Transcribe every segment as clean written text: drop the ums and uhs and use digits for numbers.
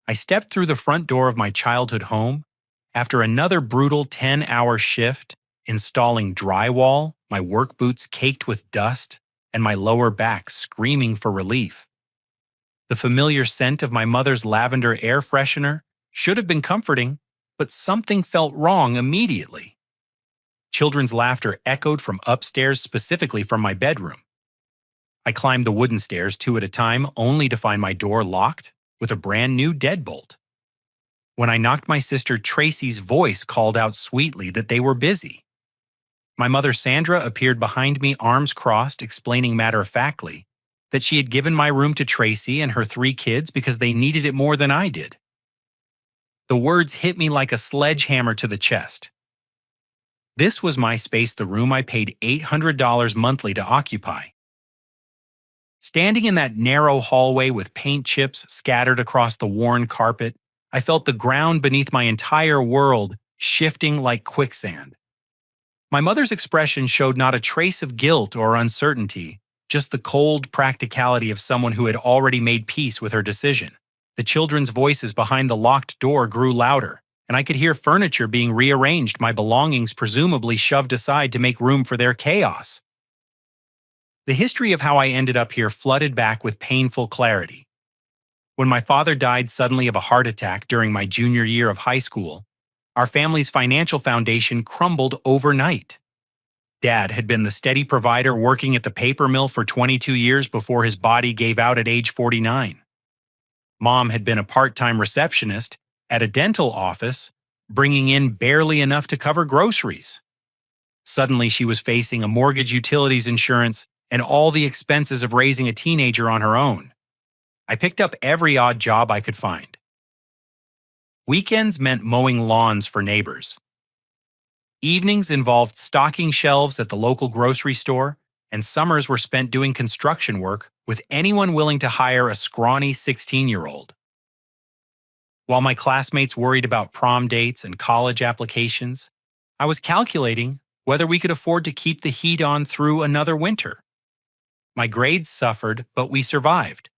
I stepped through the front door of my childhood home after another brutal 10-hour shift installing drywall, my work boots caked with dust, and my lower back screaming for relief. The familiar scent of my mother's lavender air freshener should have been comforting, but something felt wrong immediately. Children's laughter echoed from upstairs, specifically from my bedroom. I climbed the wooden stairs two at a time, only to find my door locked with a brand new deadbolt. When I knocked, my sister Tracy's voice called out sweetly that they were busy. My mother Sandra appeared behind me, arms crossed, explaining matter-of-factly that she had given my room to Tracy and her 3 kids because they needed it more than I did. The words hit me like a sledgehammer to the chest. This was my space, the room I paid $800 monthly to occupy. Standing in that narrow hallway with paint chips scattered across the worn carpet, I felt the ground beneath my entire world shifting like quicksand. My mother's expression showed not a trace of guilt or uncertainty, just the cold practicality of someone who had already made peace with her decision. The children's voices behind the locked door grew louder, and I could hear furniture being rearranged, my belongings presumably shoved aside to make room for their chaos. The history of how I ended up here flooded back with painful clarity. When my father died suddenly of a heart attack during my junior year of high school, our family's financial foundation crumbled overnight. Dad had been the steady provider working at the paper mill for 22 years before his body gave out at age 49. Mom had been a part-time receptionist at a dental office, bringing in barely enough to cover groceries. Suddenly, she was facing a mortgage, utilities, insurance, and all the expenses of raising a teenager on her own. I picked up every odd job I could find. Weekends meant mowing lawns for neighbors. Evenings involved stocking shelves at the local grocery store, and summers were spent doing construction work with anyone willing to hire a scrawny 16-year-old. While my classmates worried about prom dates and college applications, I was calculating whether we could afford to keep the heat on through another winter. My grades suffered, but we survived.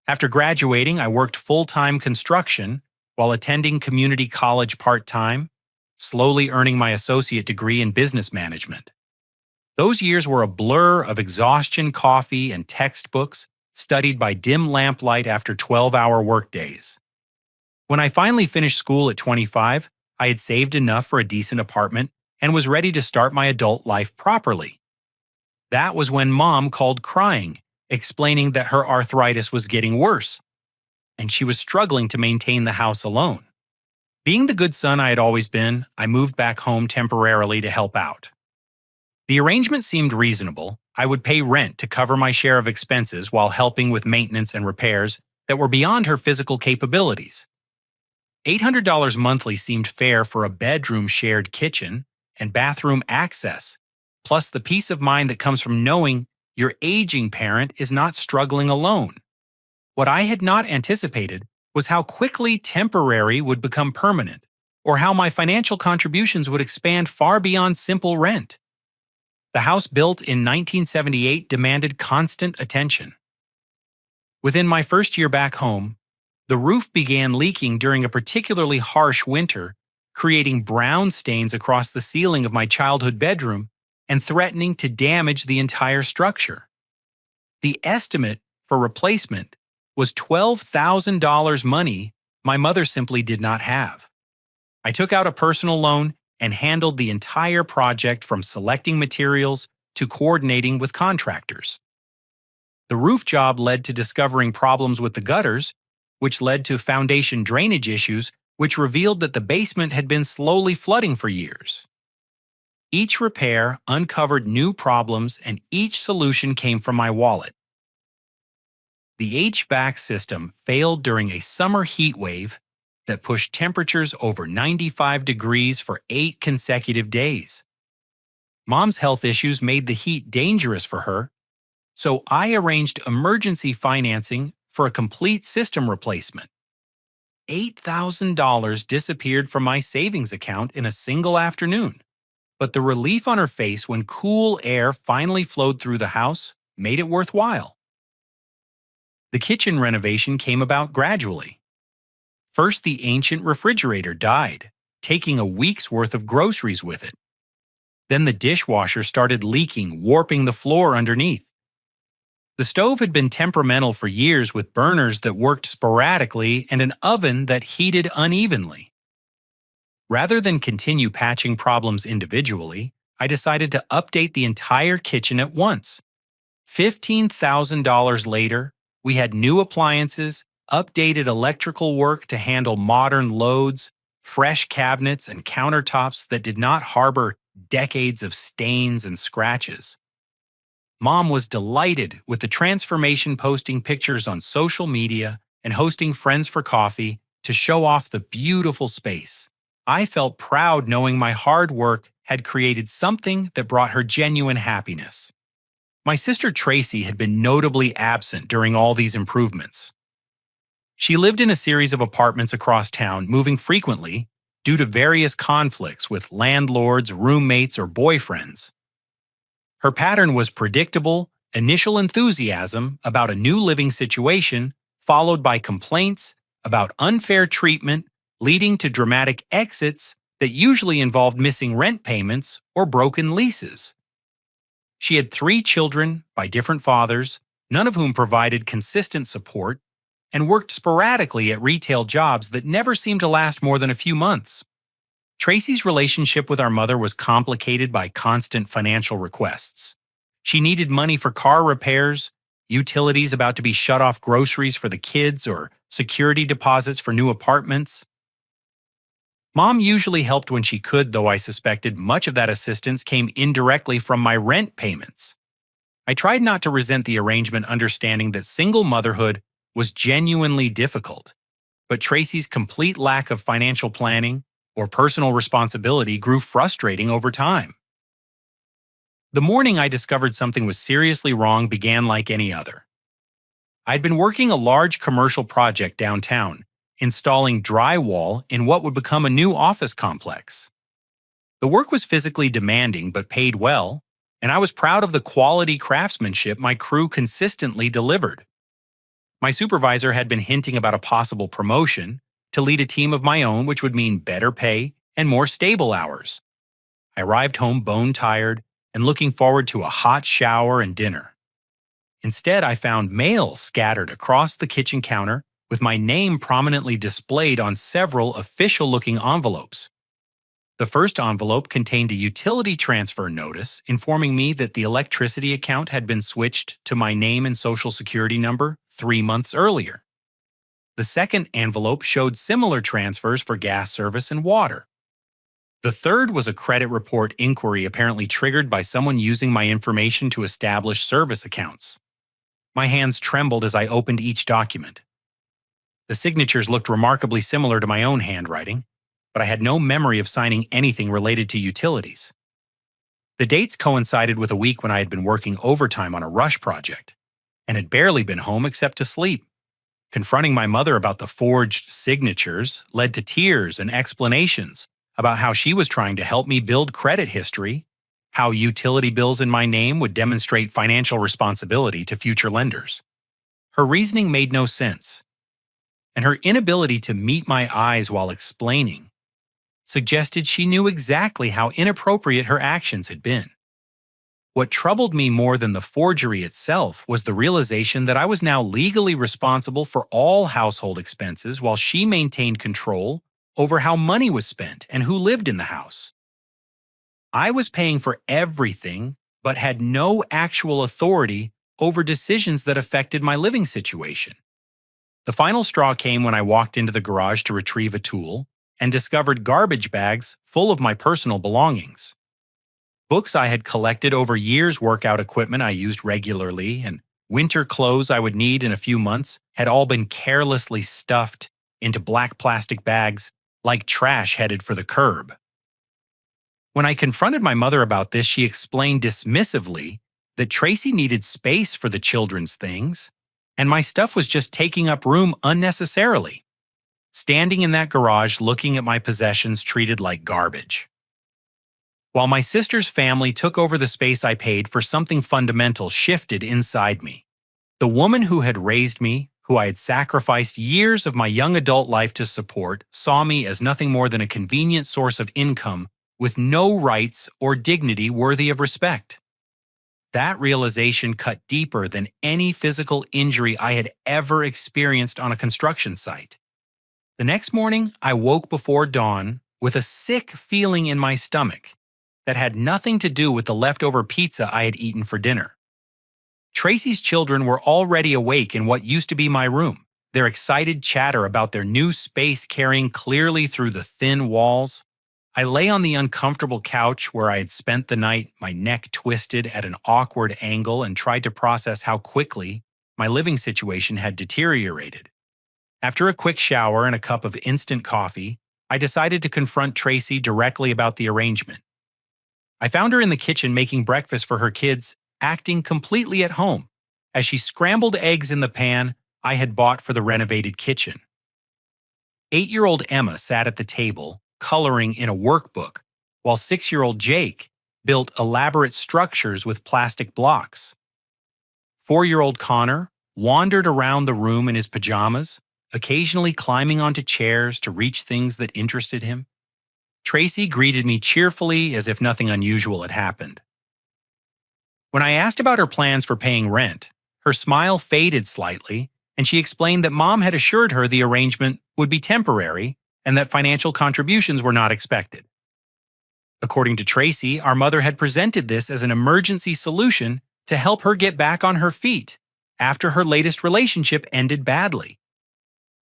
After graduating, I worked full-time construction while attending community college part-time, slowly earning my associate degree in business management. Those years were a blur of exhaustion, coffee, and textbooks studied by dim lamplight after 12-hour workdays. When I finally finished school at 25, I had saved enough for a decent apartment and was ready to start my adult life properly. That was when Mom called crying, explaining that her arthritis was getting worse, and she was struggling to maintain the house alone. Being the good son I had always been, I moved back home temporarily to help out. The arrangement seemed reasonable. I would pay rent to cover my share of expenses while helping with maintenance and repairs that were beyond her physical capabilities. $800 monthly seemed fair for a bedroom, shared kitchen, and bathroom access, plus the peace of mind that comes from knowing your aging parent is not struggling alone. What I had not anticipated was how quickly temporary would become permanent, or how my financial contributions would expand far beyond simple rent. The house built in 1978 demanded constant attention. Within my first year back home, the roof began leaking during a particularly harsh winter, creating brown stains across the ceiling of my childhood bedroom and threatening to damage the entire structure. The estimate for replacement was $12,000, money my mother simply did not have. I took out a personal loan and handled the entire project, from selecting materials to coordinating with contractors. The roof job led to discovering problems with the gutters, which led to foundation drainage issues, which revealed that the basement had been slowly flooding for years. Each repair uncovered new problems, and each solution came from my wallet. The HVAC system failed during a summer heat wave that pushed temperatures over 95 degrees for 8 consecutive days. Mom's health issues made the heat dangerous for her, so I arranged emergency financing for a complete system replacement. $8,000 disappeared from my savings account in a single afternoon, but the relief on her face when cool air finally flowed through the house made it worthwhile. The kitchen renovation came about gradually. First, the ancient refrigerator died, taking a week's worth of groceries with it. Then the dishwasher started leaking, warping the floor underneath. The stove had been temperamental for years with burners that worked sporadically and an oven that heated unevenly. Rather than continue patching problems individually, I decided to update the entire kitchen at once. $15,000 later, we had new appliances, updated electrical work to handle modern loads, fresh cabinets and countertops that did not harbor decades of stains and scratches. Mom was delighted with the transformation, posting pictures on social media and hosting friends for coffee to show off the beautiful space. I felt proud knowing my hard work had created something that brought her genuine happiness. My sister Tracy had been notably absent during all these improvements. She lived in a series of apartments across town, moving frequently due to various conflicts with landlords, roommates, or boyfriends. Her pattern was predictable: initial enthusiasm about a new living situation, followed by complaints about unfair treatment, leading to dramatic exits that usually involved missing rent payments or broken leases. She had 3 children by different fathers, none of whom provided consistent support, and worked sporadically at retail jobs that never seemed to last more than a few months. Tracy's relationship with our mother was complicated by constant financial requests. She needed money for car repairs, utilities about to be shut off, groceries for the kids, or security deposits for new apartments. Mom usually helped when she could, though I suspected much of that assistance came indirectly from my rent payments. I tried not to resent the arrangement, understanding that single motherhood was genuinely difficult, but Tracy's complete lack of financial planning or personal responsibility grew frustrating over time. The morning I discovered something was seriously wrong began like any other. I'd been working a large commercial project downtown, installing drywall in what would become a new office complex. The work was physically demanding but paid well, and I was proud of the quality craftsmanship my crew consistently delivered. My supervisor had been hinting about a possible promotion to lead a team of my own, which would mean better pay and more stable hours. I arrived home bone-tired and looking forward to a hot shower and dinner. Instead, I found mail scattered across the kitchen counter with my name prominently displayed on several official-looking envelopes. The first envelope contained a utility transfer notice informing me that the electricity account had been switched to my name and social security number 3 months earlier. The second envelope showed similar transfers for gas service and water. The third was a credit report inquiry apparently triggered by someone using my information to establish service accounts. My hands trembled as I opened each document. The signatures looked remarkably similar to my own handwriting, but I had no memory of signing anything related to utilities. The dates coincided with a week when I had been working overtime on a rush project and had barely been home except to sleep. Confronting my mother about the forged signatures led to tears and explanations about how she was trying to help me build credit history, how utility bills in my name would demonstrate financial responsibility to future lenders. Her reasoning made no sense, and her inability to meet my eyes while explaining suggested she knew exactly how inappropriate her actions had been. What troubled me more than the forgery itself was the realization that I was now legally responsible for all household expenses while she maintained control over how money was spent and who lived in the house. I was paying for everything but had no actual authority over decisions that affected my living situation. The final straw came when I walked into the garage to retrieve a tool and discovered garbage bags full of my personal belongings. Books I had collected over years, workout equipment I used regularly, and winter clothes I would need in a few months had all been carelessly stuffed into black plastic bags like trash headed for the curb. When I confronted my mother about this, she explained dismissively that Tracy needed space for the children's things, and my stuff was just taking up room unnecessarily. Standing in that garage looking at my possessions treated like garbage. While my sister's family took over the space I paid for, something fundamental shifted inside me. The woman who had raised me, who I had sacrificed years of my young adult life to support, saw me as nothing more than a convenient source of income with no rights or dignity worthy of respect. That realization cut deeper than any physical injury I had ever experienced on a construction site. The next morning, I woke before dawn with a sick feeling in my stomach that had nothing to do with the leftover pizza I had eaten for dinner. Tracy's children were already awake in what used to be my room, their excited chatter about their new space carrying clearly through the thin walls. I lay on the uncomfortable couch where I had spent the night, my neck twisted at an awkward angle, and tried to process how quickly my living situation had deteriorated. After a quick shower and a cup of instant coffee, I decided to confront Tracy directly about the arrangement. I found her in the kitchen making breakfast for her kids, acting completely at home, as she scrambled eggs in the pan I had bought for the renovated kitchen. 8-year-old Emma sat at the table, coloring in a workbook, while 6-year-old Jake built elaborate structures with plastic blocks. 4-year-old Connor wandered around the room in his pajamas, occasionally climbing onto chairs to reach things that interested him. Tracy greeted me cheerfully as if nothing unusual had happened. When I asked about her plans for paying rent, her smile faded slightly, and she explained that Mom had assured her the arrangement would be temporary and that financial contributions were not expected. According to Tracy, our mother had presented this as an emergency solution to help her get back on her feet after her latest relationship ended badly.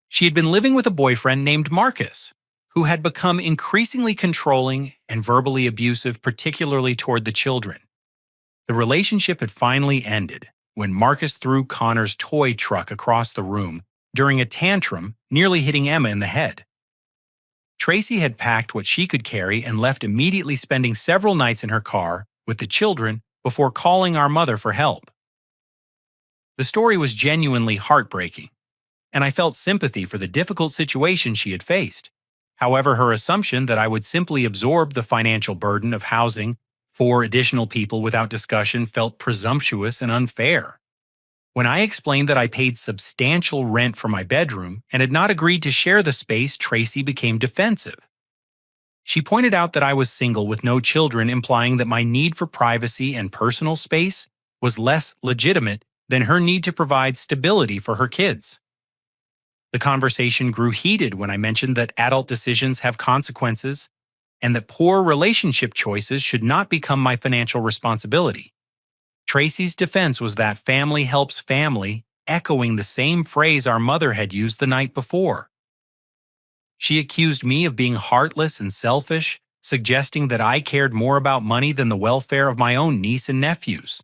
She had been living with a boyfriend named Marcus, who had become increasingly controlling and verbally abusive, particularly toward the children. The relationship had finally ended when Marcus threw Connor's toy truck across the room during a tantrum, nearly hitting Emma in the head. Tracy had packed what she could carry and left, immediately spending several nights in her car with the children before calling our mother for help. The story was genuinely heartbreaking, and I felt sympathy for the difficult situation she had faced. However, her assumption that I would simply absorb the financial burden of housing 4 additional people without discussion felt presumptuous and unfair. When I explained that I paid substantial rent for my bedroom and had not agreed to share the space, Tracy became defensive. She pointed out that I was single with no children, implying that my need for privacy and personal space was less legitimate than her need to provide stability for her kids. The conversation grew heated when I mentioned that adult decisions have consequences and that poor relationship choices should not become my financial responsibility. Tracy's defense was that family helps family, echoing the same phrase our mother had used the night before. She accused me of being heartless and selfish, suggesting that I cared more about money than the welfare of my own niece and nephews.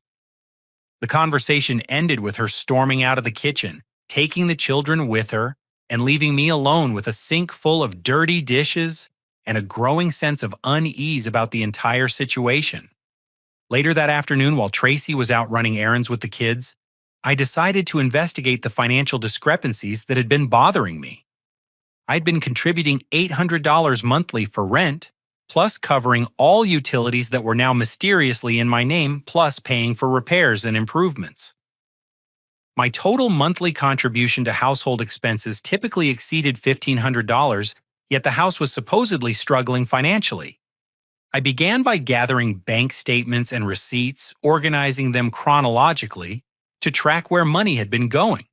The conversation ended with her storming out of the kitchen, taking the children with her, and leaving me alone with a sink full of dirty dishes and a growing sense of unease about the entire situation. Later that afternoon, while Tracy was out running errands with the kids, I decided to investigate the financial discrepancies that had been bothering me. I'd been contributing $800 monthly for rent, plus covering all utilities that were now mysteriously in my name, plus paying for repairs and improvements. My total monthly contribution to household expenses typically exceeded $1,500, yet the house was supposedly struggling financially. I began by gathering bank statements and receipts, organizing them chronologically to track where money had been going.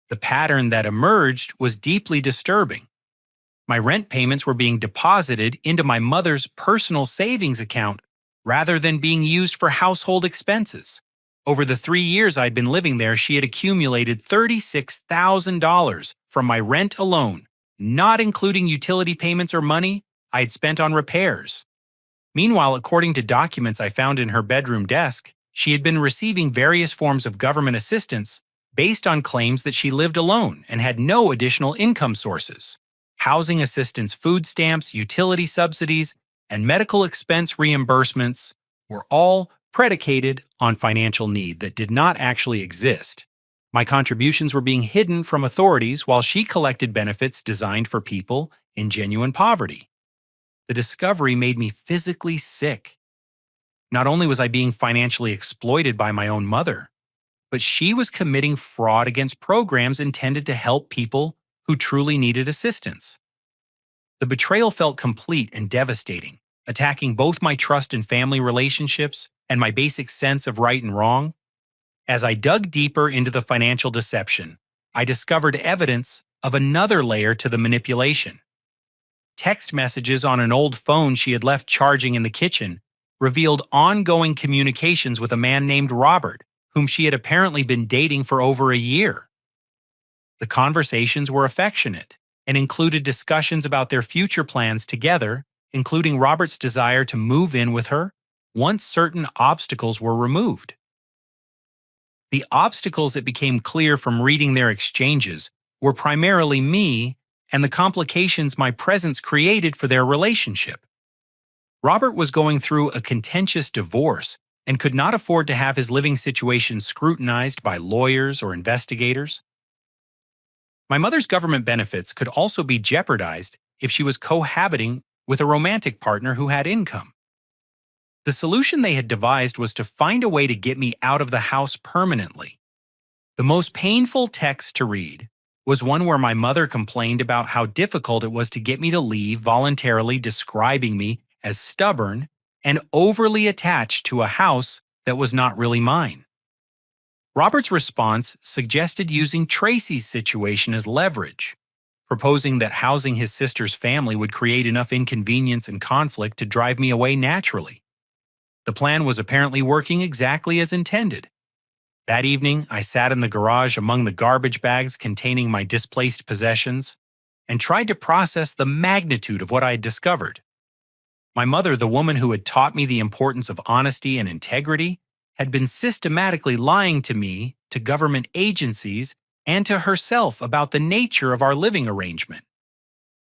The pattern that emerged was deeply disturbing. My rent payments were being deposited into my mother's personal savings account rather than being used for household expenses. Over the 3 years I'd been living there, she had accumulated $36,000 from my rent alone, not including utility payments or money I had spent on repairs. Meanwhile, according to documents I found in her bedroom desk, she had been receiving various forms of government assistance based on claims that she lived alone and had no additional income sources. Housing assistance, food stamps, utility subsidies, and medical expense reimbursements were all predicated on financial need that did not actually exist. My contributions were being hidden from authorities while she collected benefits designed for people in genuine poverty. The discovery made me physically sick. Not only was I being financially exploited by my own mother, but she was committing fraud against programs intended to help people who truly needed assistance. The betrayal felt complete and devastating, attacking both my trust in family relationships and my basic sense of right and wrong. As I dug deeper into the financial deception, I discovered evidence of another layer to the manipulation. Text messages on an old phone she had left charging in the kitchen revealed ongoing communications with a man named Robert, whom she had apparently been dating for over a year. The conversations were affectionate and included discussions about their future plans together, including Robert's desire to move in with her once certain obstacles were removed. The obstacles that became clear from reading their exchanges were primarily me and the complications my presence created for their relationship. Robert was going through a contentious divorce and could not afford to have his living situation scrutinized by lawyers or investigators. My mother's government benefits could also be jeopardized if she was cohabiting with a romantic partner who had income. The solution they had devised was to find a way to get me out of the house permanently. The most painful text to read was one where my mother complained about how difficult it was to get me to leave, voluntarily describing me as stubborn and overly attached to a house that was not really mine. Robert's response suggested using Tracy's situation as leverage, proposing that housing his sister's family would create enough inconvenience and conflict to drive me away naturally. The plan was apparently working exactly as intended. That evening, I sat in the garage among the garbage bags containing my displaced possessions and tried to process the magnitude of what I had discovered. My mother, the woman who had taught me the importance of honesty and integrity, had been systematically lying to me, to government agencies, and to herself about the nature of our living arrangement.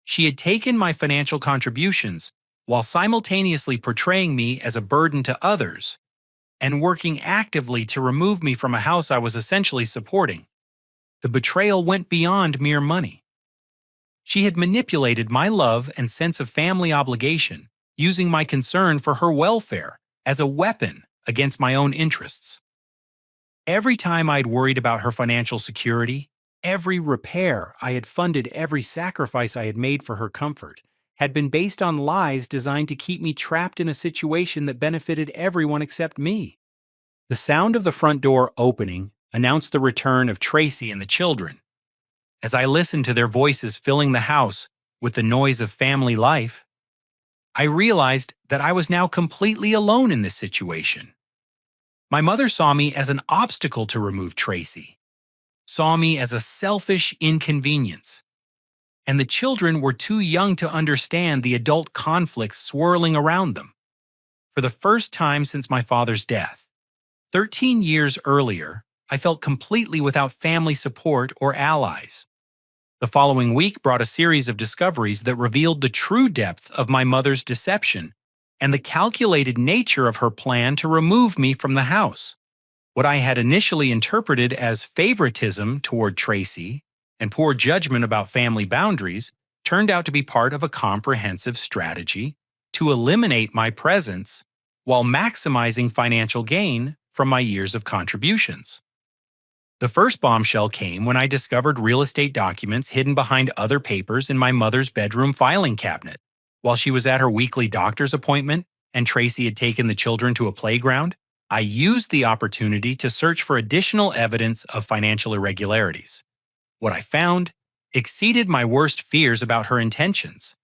She had taken my financial contributions while simultaneously portraying me as a burden to others and working actively to remove me from a house I was essentially supporting. The betrayal went beyond mere money. She had manipulated my love and sense of family obligation, using my concern for her welfare as a weapon against my own interests. Every time I'd worried about her financial security, every repair I had funded, every sacrifice I had made for her comfort, had been based on lies designed to keep me trapped in a situation that benefited everyone except me. The sound of the front door opening announced the return of Tracy and the children. As I listened to their voices filling the house with the noise of family life, I realized that I was now completely alone in this situation. My mother saw me as an obstacle to remove Tracy, saw me as a selfish inconvenience, and the children were too young to understand the adult conflicts swirling around them. For the first time since my father's death, 13 years earlier, I felt completely without family support or allies. The following week brought a series of discoveries that revealed the true depth of my mother's deception and the calculated nature of her plan to remove me from the house. What I had initially interpreted as favoritism toward Tracy and poor judgment about family boundaries turned out to be part of a comprehensive strategy to eliminate my presence while maximizing financial gain from my years of contributions. The first bombshell came when I discovered real estate documents hidden behind other papers in my mother's bedroom filing cabinet. While she was at her weekly doctor's appointment and Tracy had taken the children to a playground, I used the opportunity to search for additional evidence of financial irregularities. What I found exceeded my worst fears about her intentions.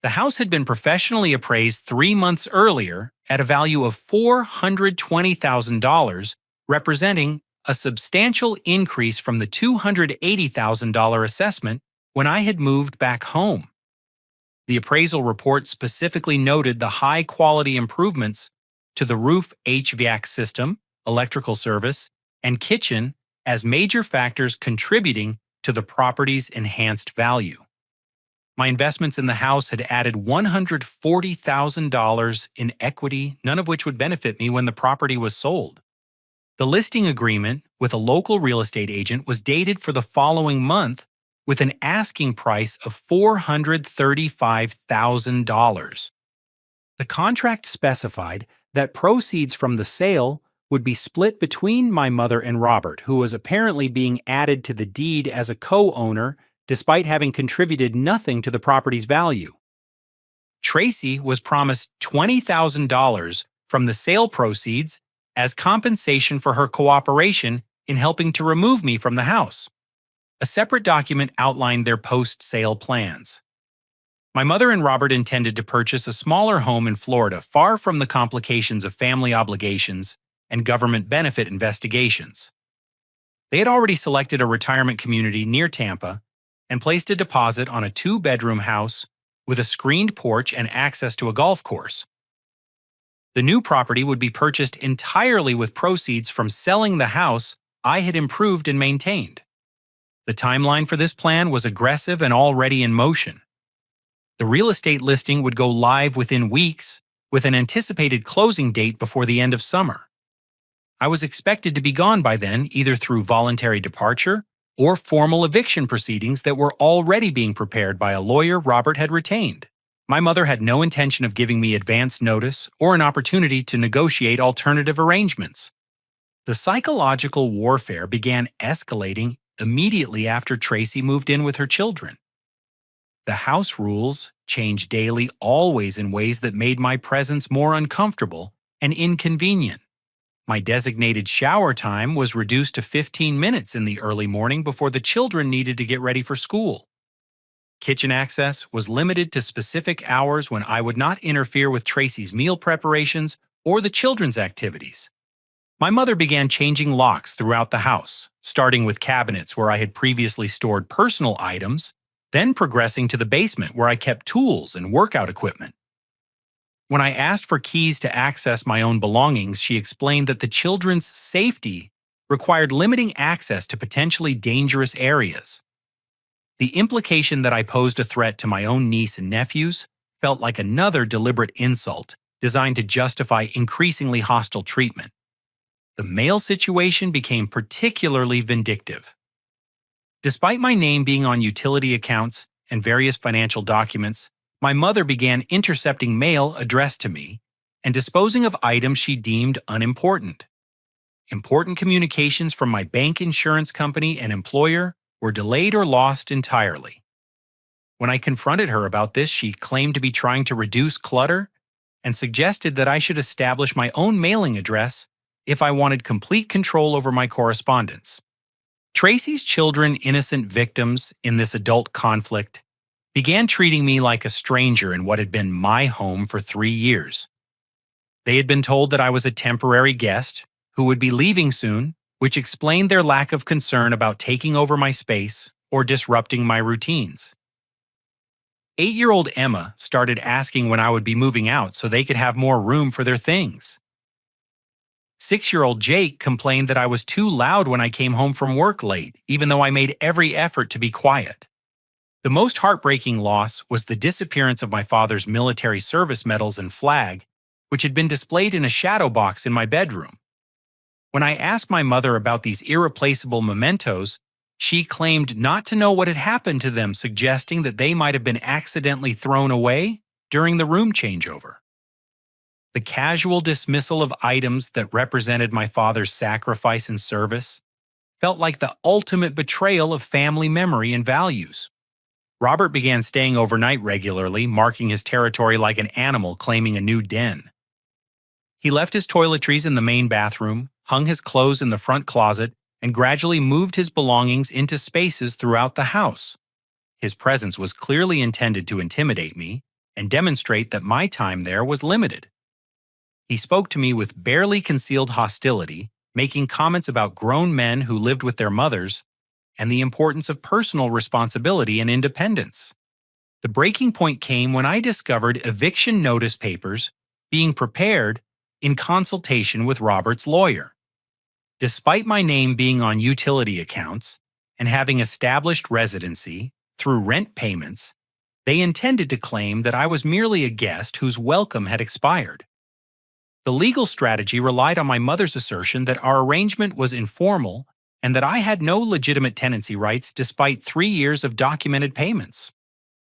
The house had been professionally appraised 3 months earlier at a value of $420,000, representing a substantial increase from the $280,000 assessment when I had moved back home. The appraisal report specifically noted the high-quality improvements to the roof HVAC system, electrical service, and kitchen as major factors contributing to the property's enhanced value. My investments in the house had added $140,000 in equity, none of which would benefit me when the property was sold. The listing agreement with a local real estate agent was dated for the following month with an asking price of $435,000. The contract specified that proceeds from the sale would be split between my mother and Robert, who was apparently being added to the deed as a co-owner despite having contributed nothing to the property's value. Tracy was promised $20,000 from the sale proceeds as compensation for her cooperation in helping to remove me from the house. A separate document outlined their post-sale plans. My mother and Robert intended to purchase a smaller home in Florida, far from the complications of family obligations and government benefit investigations. They had already selected a retirement community near Tampa and placed a deposit on a 2-bedroom house with a screened porch and access to a golf course. The new property would be purchased entirely with proceeds from selling the house I had improved and maintained. The timeline for this plan was aggressive and already in motion. The real estate listing would go live within weeks, with an anticipated closing date before the end of summer. I was expected to be gone by then, either through voluntary departure or formal eviction proceedings that were already being prepared by a lawyer Robert had retained. My mother had no intention of giving me advance notice or an opportunity to negotiate alternative arrangements. The psychological warfare began escalating immediately after Tracy moved in with her children. The house rules changed daily, always in ways that made my presence more uncomfortable and inconvenient. My designated shower time was reduced to 15 minutes in the early morning before the children needed to get ready for school. Kitchen access was limited to specific hours when I would not interfere with Tracy's meal preparations or the children's activities. My mother began changing locks throughout the house, starting with cabinets where I had previously stored personal items, then progressing to the basement where I kept tools and workout equipment. When I asked for keys to access my own belongings, she explained that the children's safety required limiting access to potentially dangerous areas. The implication that I posed a threat to my own niece and nephews felt like another deliberate insult designed to justify increasingly hostile treatment. The mail situation became particularly vindictive. Despite my name being on utility accounts and various financial documents, my mother began intercepting mail addressed to me and disposing of items she deemed unimportant. Important communications from my bank, insurance company, and employer were delayed or lost entirely. When I confronted her about this, she claimed to be trying to reduce clutter and suggested that I should establish my own mailing address if I wanted complete control over my correspondence. Tracy's children, innocent victims in this adult conflict, began treating me like a stranger in what had been my home for 3 years. They had been told that I was a temporary guest who would be leaving soon, which explained their lack of concern about taking over my space or disrupting my routines. 8-year-old Emma started asking when I would be moving out so they could have more room for their things. 6-year-old Jake complained that I was too loud when I came home from work late, even though I made every effort to be quiet. The most heartbreaking loss was the disappearance of my father's military service medals and flag, which had been displayed in a shadow box in my bedroom. When I asked my mother about these irreplaceable mementos, she claimed not to know what had happened to them, suggesting that they might have been accidentally thrown away during the room changeover. The casual dismissal of items that represented my father's sacrifice and service felt like the ultimate betrayal of family memory and values. Robert began staying overnight regularly, marking his territory like an animal claiming a new den. He left his toiletries in the main bathroom, hung his clothes in the front closet, and gradually moved his belongings into spaces throughout the house. His presence was clearly intended to intimidate me and demonstrate that my time there was limited. He spoke to me with barely concealed hostility, making comments about grown men who lived with their mothers and the importance of personal responsibility and independence. The breaking point came when I discovered eviction notice papers being prepared in consultation with Robert's lawyer. Despite my name being on utility accounts and having established residency through rent payments, they intended to claim that I was merely a guest whose welcome had expired. The legal strategy relied on my mother's assertion that our arrangement was informal and that I had no legitimate tenancy rights despite 3 years of documented payments.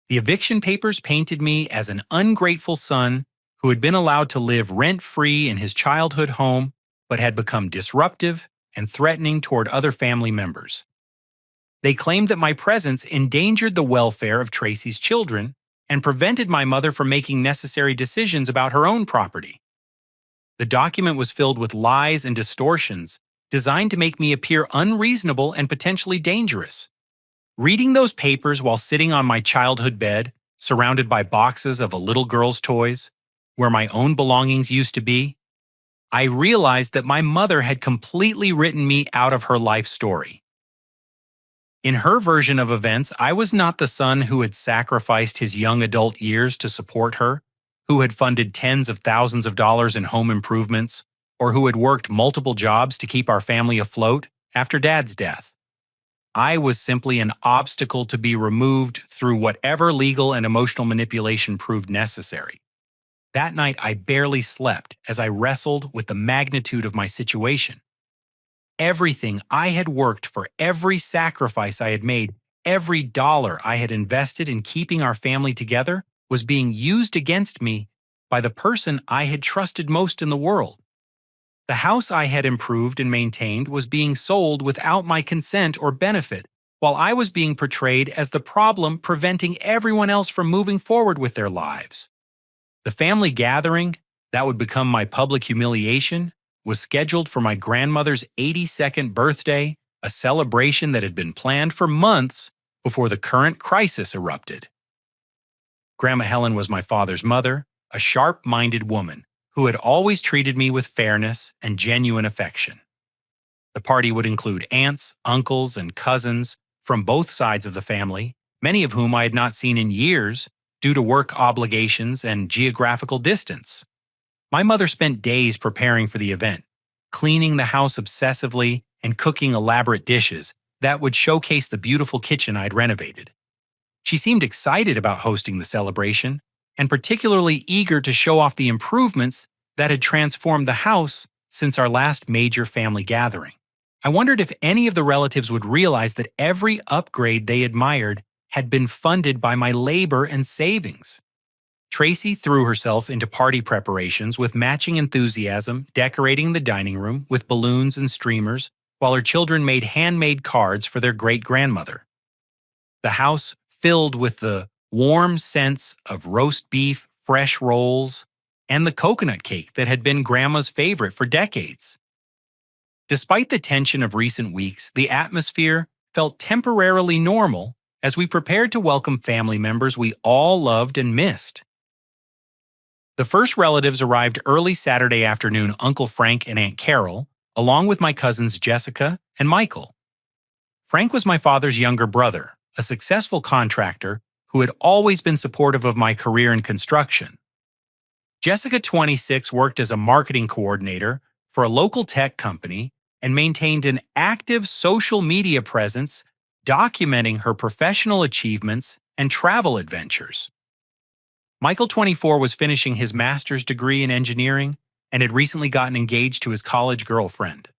The eviction papers painted me as an ungrateful son who had been allowed to live rent-free in his childhood home but had become disruptive and threatening toward other family members. They claimed that my presence endangered the welfare of Tracy's children and prevented my mother from making necessary decisions about her own property. The document was filled with lies and distortions designed to make me appear unreasonable and potentially dangerous. Reading those papers while sitting on my childhood bed, surrounded by boxes of a little girl's toys, where my own belongings used to be, I realized that my mother had completely written me out of her life story. In her version of events, I was not the son who had sacrificed his young adult years to support her, who had funded tens of thousands of dollars in home improvements, or who had worked multiple jobs to keep our family afloat after Dad's death. I was simply an obstacle to be removed through whatever legal and emotional manipulation proved necessary. That night, I barely slept as I wrestled with the magnitude of my situation. Everything I had worked for, every sacrifice I had made, every dollar I had invested in keeping our family together was being used against me by the person I had trusted most in the world. The house I had improved and maintained was being sold without my consent or benefit, while I was being portrayed as the problem preventing everyone else from moving forward with their lives. The family gathering, that would become my public humiliation, was scheduled for my grandmother's 82nd birthday, a celebration that had been planned for months before the current crisis erupted. Grandma Helen was my father's mother, a sharp-minded woman who had always treated me with fairness and genuine affection. The party would include aunts, uncles, and cousins from both sides of the family, many of whom I had not seen in years due to work obligations and geographical distance. My mother spent days preparing for the event, cleaning the house obsessively and cooking elaborate dishes that would showcase the beautiful kitchen I'd renovated. She seemed excited about hosting the celebration and particularly eager to show off the improvements that had transformed the house since our last major family gathering. I wondered if any of the relatives would realize that every upgrade they admired had been funded by my labor and savings. Tracy threw herself into party preparations with matching enthusiasm, decorating the dining room with balloons and streamers, while her children made handmade cards for their great-grandmother. The house filled with the warm scents of roast beef, fresh rolls, and the coconut cake that had been Grandma's favorite for decades. Despite the tension of recent weeks, the atmosphere felt temporarily normal as we prepared to welcome family members we all loved and missed. The first relatives arrived early Saturday afternoon, Uncle Frank and Aunt Carol, along with my cousins Jessica and Michael. Frank was my father's younger brother, a successful contractor who had always been supportive of my career in construction. Jessica, 26, worked as a marketing coordinator for a local tech company and maintained an active social media presence documenting her professional achievements and travel adventures. Michael, 24, was finishing his master's degree in engineering and had recently gotten engaged to his college girlfriend.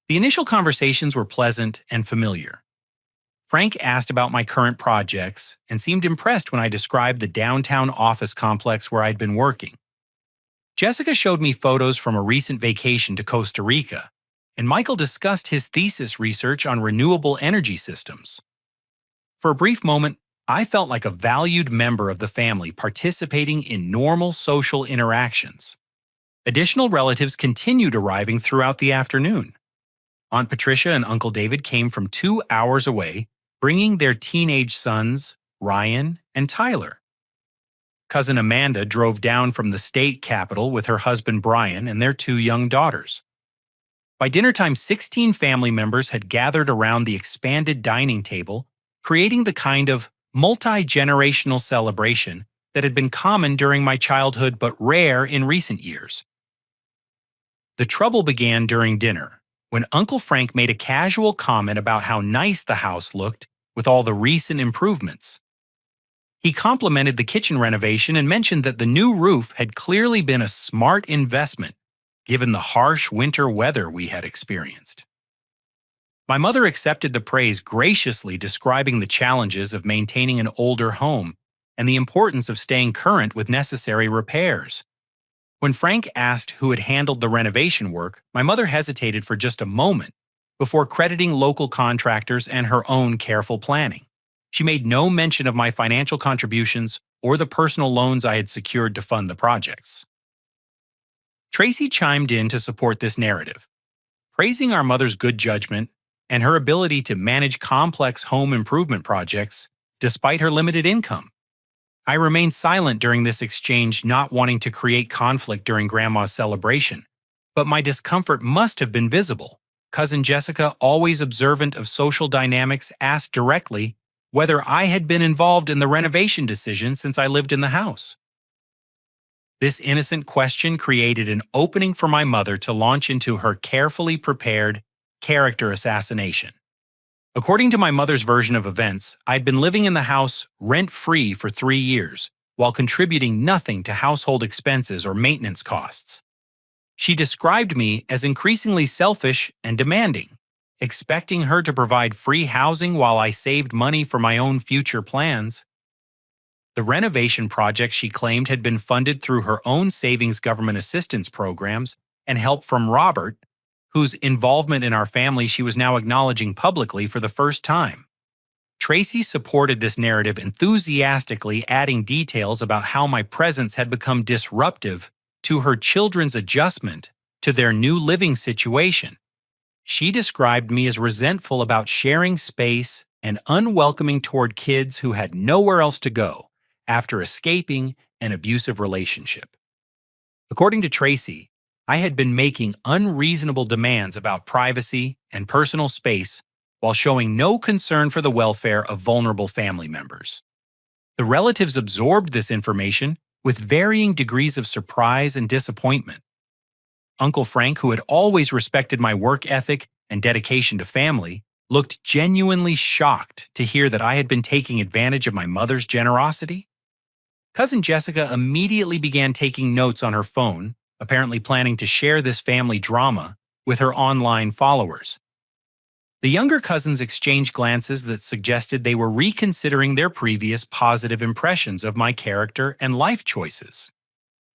The initial conversations were pleasant and familiar. Frank asked about my current projects and seemed impressed when I described the downtown office complex where I'd been working. Jessica showed me photos from a recent vacation to Costa Rica, and Michael discussed his thesis research on renewable energy systems. For a brief moment, I felt like a valued member of the family participating in normal social interactions. Additional relatives continued arriving throughout the afternoon. Aunt Patricia and Uncle David came from 2 hours away, bringing their teenage sons, Ryan and Tyler. Cousin Amanda drove down from the state capital with her husband Brian and their 2 young daughters. By dinner time, 16 family members had gathered around the expanded dining table, creating the kind of multi-generational celebration that had been common during my childhood but rare in recent years. The trouble began during dinner, when Uncle Frank made a casual comment about how nice the house looked with all the recent improvements. He complimented the kitchen renovation and mentioned that the new roof had clearly been a smart investment, given the harsh winter weather we had experienced. My mother accepted the praise, graciously describing the challenges of maintaining an older home and the importance of staying current with necessary repairs. When Frank asked who had handled the renovation work, my mother hesitated for just a moment before crediting local contractors and her own careful planning. She made no mention of my financial contributions or the personal loans I had secured to fund the projects. Tracy chimed in to support this narrative, praising our mother's good judgment and her ability to manage complex home improvement projects despite her limited income. I remained silent during this exchange, not wanting to create conflict during Grandma's celebration, but my discomfort must have been visible. Cousin Jessica, always observant of social dynamics, asked directly whether I had been involved in the renovation decision since I lived in the house. This innocent question created an opening for my mother to launch into her carefully prepared character assassination. According to my mother's version of events, I'd been living in the house rent-free for 3 years, while contributing nothing to household expenses or maintenance costs. She described me as increasingly selfish and demanding, expecting her to provide free housing while I saved money for my own future plans. The renovation project she claimed had been funded through her own savings government assistance programs and help from Robert, whose involvement in our family she was now acknowledging publicly for the first time. Tracy supported this narrative enthusiastically, adding details about how my presence had become disruptive to her children's adjustment to their new living situation. She described me as resentful about sharing space and unwelcoming toward kids who had nowhere else to go after escaping an abusive relationship. According to Tracy, I had been making unreasonable demands about privacy and personal space while showing no concern for the welfare of vulnerable family members. The relatives absorbed this information with varying degrees of surprise and disappointment. Uncle Frank, who had always respected my work ethic and dedication to family, looked genuinely shocked to hear that I had been taking advantage of my mother's generosity. Cousin Jessica immediately began taking notes on her phone, apparently planning to share this family drama with her online followers. The younger cousins exchanged glances that suggested they were reconsidering their previous positive impressions of my character and life choices.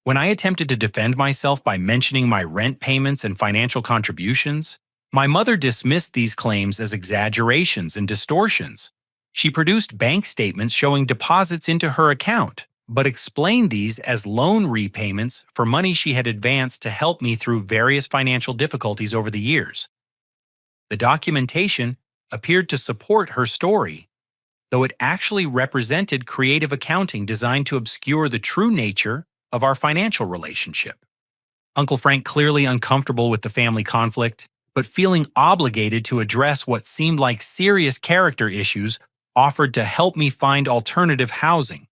When I attempted to defend myself by mentioning my rent payments and financial contributions, my mother dismissed these claims as exaggerations and distortions. She produced bank statements showing deposits into her account, but explained these as loan repayments for money she had advanced to help me through various financial difficulties over the years. The documentation appeared to support her story, though it actually represented creative accounting designed to obscure the true nature of our financial relationship. Uncle Frank, clearly uncomfortable with the family conflict, but feeling obligated to address what seemed like serious character issues, offered to help me find alternative housing.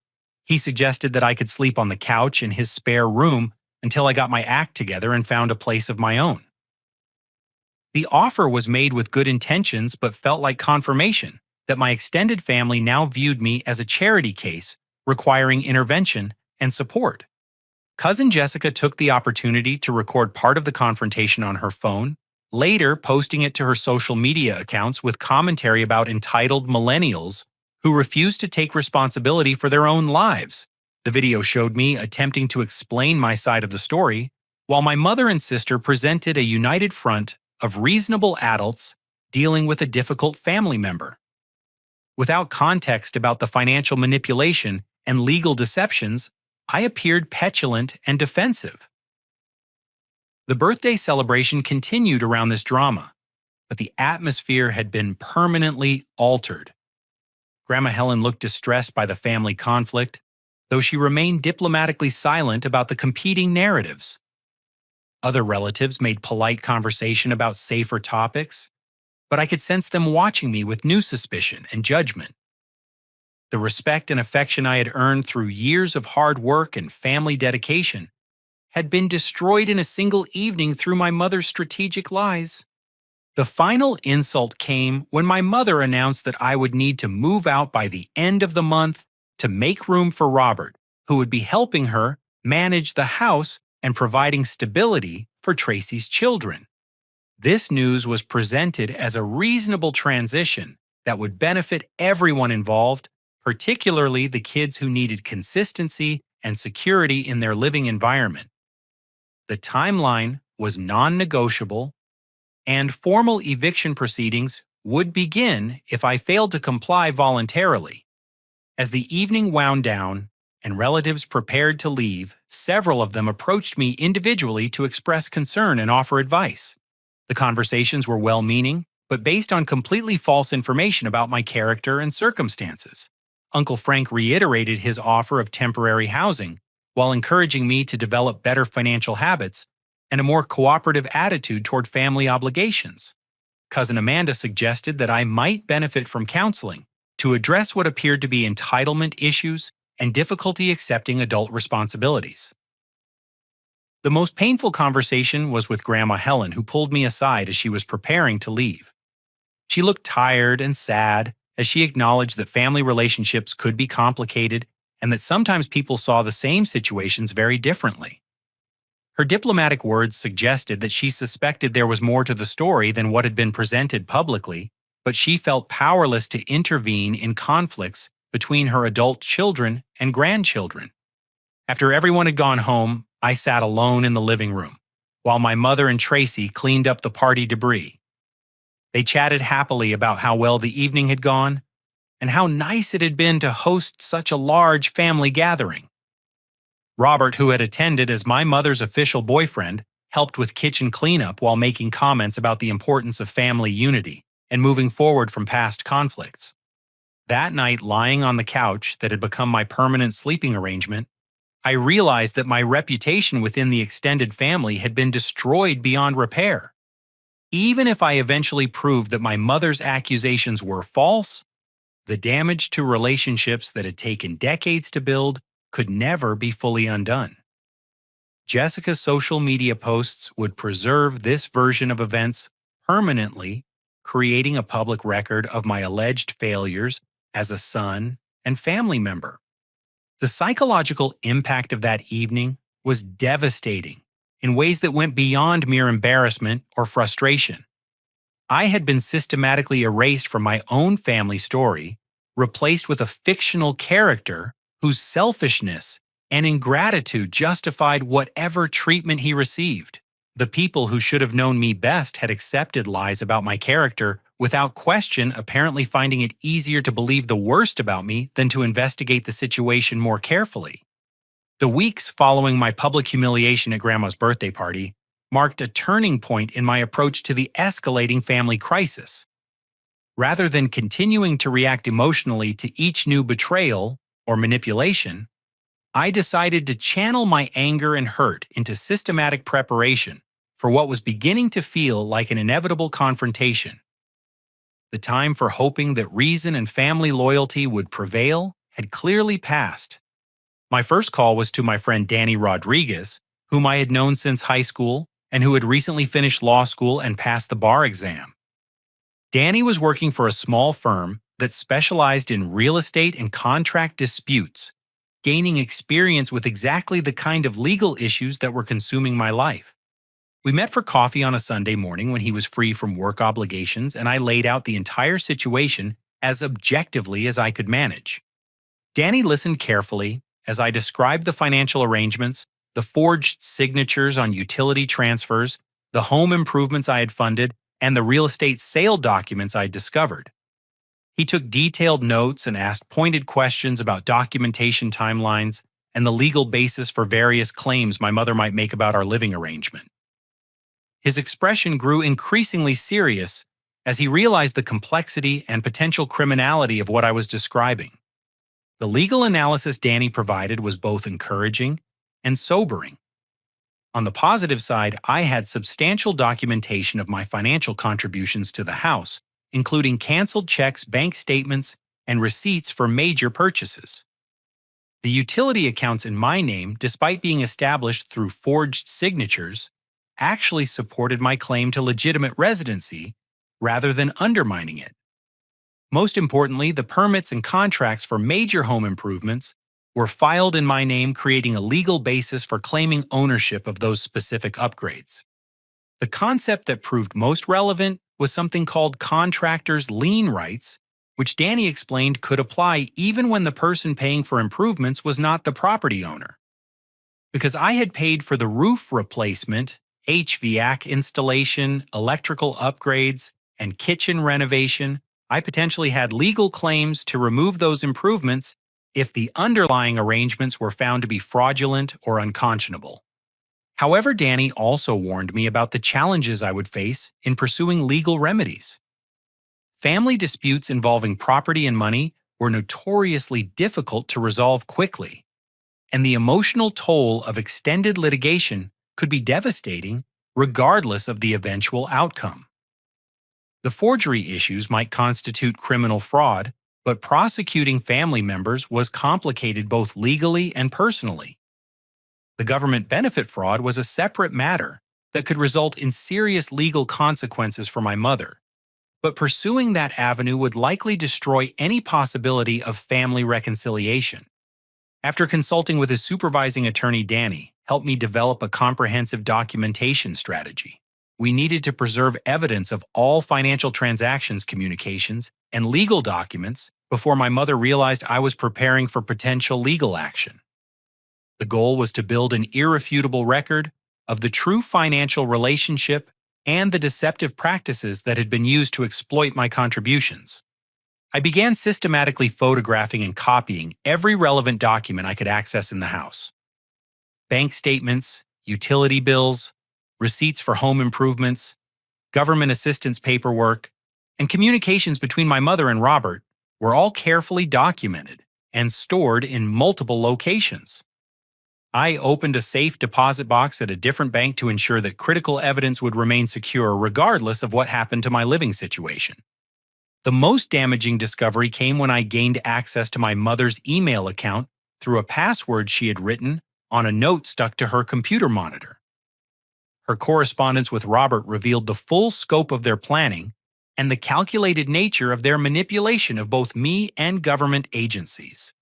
He suggested that I could sleep on the couch in his spare room until I got my act together and found a place of my own. The offer was made with good intentions but felt like confirmation that my extended family now viewed me as a charity case requiring intervention and support. Cousin Jessica took the opportunity to record part of the confrontation on her phone, later posting it to her social media accounts with commentary about entitled millennials who refused to take responsibility for their own lives. The video showed me attempting to explain my side of the story, while my mother and sister presented a united front of reasonable adults dealing with a difficult family member. Without context about the financial manipulation and legal deceptions, I appeared petulant and defensive. The birthday celebration continued around this drama, but the atmosphere had been permanently altered. Grandma Helen looked distressed by the family conflict, though she remained diplomatically silent about the competing narratives. Other relatives made polite conversation about safer topics, but I could sense them watching me with new suspicion and judgment. The respect and affection I had earned through years of hard work and family dedication had been destroyed in a single evening through my mother's strategic lies. The final insult came when my mother announced that I would need to move out by the end of the month to make room for Robert, who would be helping her manage the house and providing stability for Tracy's children. This news was presented as a reasonable transition that would benefit everyone involved, particularly the kids who needed consistency and security in their living environment. The timeline was non negotiable, and formal eviction proceedings would begin if I failed to comply voluntarily. As the evening wound down and relatives prepared to leave, several of them approached me individually to express concern and offer advice. The conversations were well meaning, but based on completely false information about my character and circumstances. Uncle Frank reiterated his offer of temporary housing while encouraging me to develop better financial habits and a more cooperative attitude toward family obligations. Cousin Amanda suggested that I might benefit from counseling to address what appeared to be entitlement issues and difficulty accepting adult responsibilities. The most painful conversation was with Grandma Helen, who pulled me aside as she was preparing to leave. She looked tired and sad as she acknowledged that family relationships could be complicated and that sometimes people saw the same situations very differently. Her diplomatic words suggested that she suspected there was more to the story than what had been presented publicly, but she felt powerless to intervene in conflicts between her adult children and grandchildren. After everyone had gone home, I sat alone in the living room, while my mother and Tracy cleaned up the party debris. They chatted happily about how well the evening had gone and how nice it had been to host such a large family gathering. Robert, who had attended as my mother's official boyfriend, helped with kitchen cleanup while making comments about the importance of family unity and moving forward from past conflicts. That night, lying on the couch that had become my permanent sleeping arrangement, I realized that my reputation within the extended family had been destroyed beyond repair. Even if I eventually proved that my mother's accusations were false, the damage to relationships that had taken decades to build could never be fully undone. Jessica's social media posts would preserve this version of events permanently, creating a public record of my alleged failures as a son and family member. The psychological impact of that evening was devastating in ways that went beyond mere embarrassment or frustration. I had been systematically erased from my own family story, replaced with a fictional character whose selfishness and ingratitude justified whatever treatment he received. The people who should have known me best had accepted lies about my character without question, apparently finding it easier to believe the worst about me than to investigate the situation more carefully. The weeks following my public humiliation at Grandma's birthday party marked a turning point in my approach to the escalating family crisis. Rather than continuing to react emotionally to each new betrayal or manipulation, I decided to channel my anger and hurt into systematic preparation for what was beginning to feel like an inevitable confrontation. The time for hoping that reason and family loyalty would prevail had clearly passed. My first call was to my friend Danny Rodriguez, whom I had known since high school and who had recently finished law school and passed the bar exam. Danny was working for a small firm that specialized in real estate and contract disputes, gaining experience with exactly the kind of legal issues that were consuming my life. We met for coffee on a Sunday morning when he was free from work obligations, and I laid out the entire situation as objectively as I could manage. Danny listened carefully as I described the financial arrangements, the forged signatures on utility transfers, the home improvements I had funded, and the real estate sale documents I had discovered. He took detailed notes and asked pointed questions about documentation timelines and the legal basis for various claims my mother might make about our living arrangement. His expression grew increasingly serious as he realized the complexity and potential criminality of what I was describing. The legal analysis Danny provided was both encouraging and sobering. On the positive side, I had substantial documentation of my financial contributions to the house, including canceled checks, bank statements, and receipts for major purchases. The utility accounts in my name, despite being established through forged signatures, actually supported my claim to legitimate residency rather than undermining it. Most importantly, the permits and contracts for major home improvements were filed in my name, creating a legal basis for claiming ownership of those specific upgrades. The concept that proved most relevant was something called contractors' lien rights, which Danny explained could apply even when the person paying for improvements was not the property owner. because I had paid for the roof replacement, HVAC installation, electrical upgrades, and kitchen renovation. I potentially had legal claims to remove those improvements if the underlying arrangements were found to be fraudulent or unconscionable. However, Danny also warned me about the challenges I would face in pursuing legal remedies. Family disputes involving property and money were notoriously difficult to resolve quickly, and the emotional toll of extended litigation could be devastating regardless of the eventual outcome. The forgery issues might constitute criminal fraud, but prosecuting family members was complicated both legally and personally. The government benefit fraud was a separate matter that could result in serious legal consequences for my mother, but pursuing that avenue would likely destroy any possibility of family reconciliation. After consulting with his supervising attorney, Danny helped me develop a comprehensive documentation strategy. We needed to preserve evidence of all financial transactions, communications, and legal documents before my mother realized I was preparing for potential legal action. The goal was to build an irrefutable record of the true financial relationship and the deceptive practices that had been used to exploit my contributions. I began systematically photographing and copying every relevant document I could access in the house. Bank statements, utility bills, receipts for home improvements, government assistance paperwork, and communications between my mother and Robert were all carefully documented and stored in multiple locations. I opened a safe deposit box at a different bank to ensure that critical evidence would remain secure regardless of what happened to my living situation. The most damaging discovery came when I gained access to my mother's email account through a password she had written on a note stuck to her computer monitor. Her correspondence with Robert revealed the full scope of their planning and the calculated nature of their manipulation of both me and government agencies.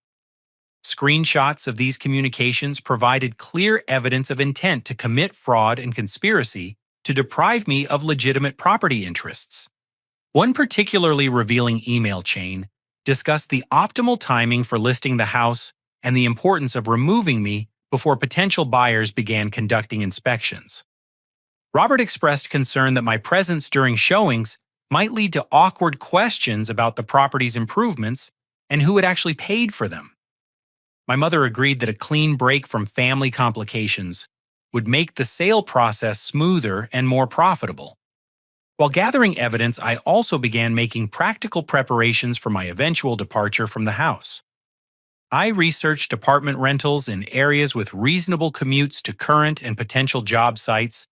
Screenshots of these communications provided clear evidence of intent to commit fraud and conspiracy to deprive me of legitimate property interests. One particularly revealing email chain discussed the optimal timing for listing the house and the importance of removing me before potential buyers began conducting inspections. Robert expressed concern that my presence during showings might lead to awkward questions about the property's improvements and who had actually paid for them. My mother agreed that a clean break from family complications would make the sale process smoother and more profitable. While gathering evidence, I also began making practical preparations for my eventual departure from the house. I researched apartment rentals in areas with reasonable commutes to current and potential job sites,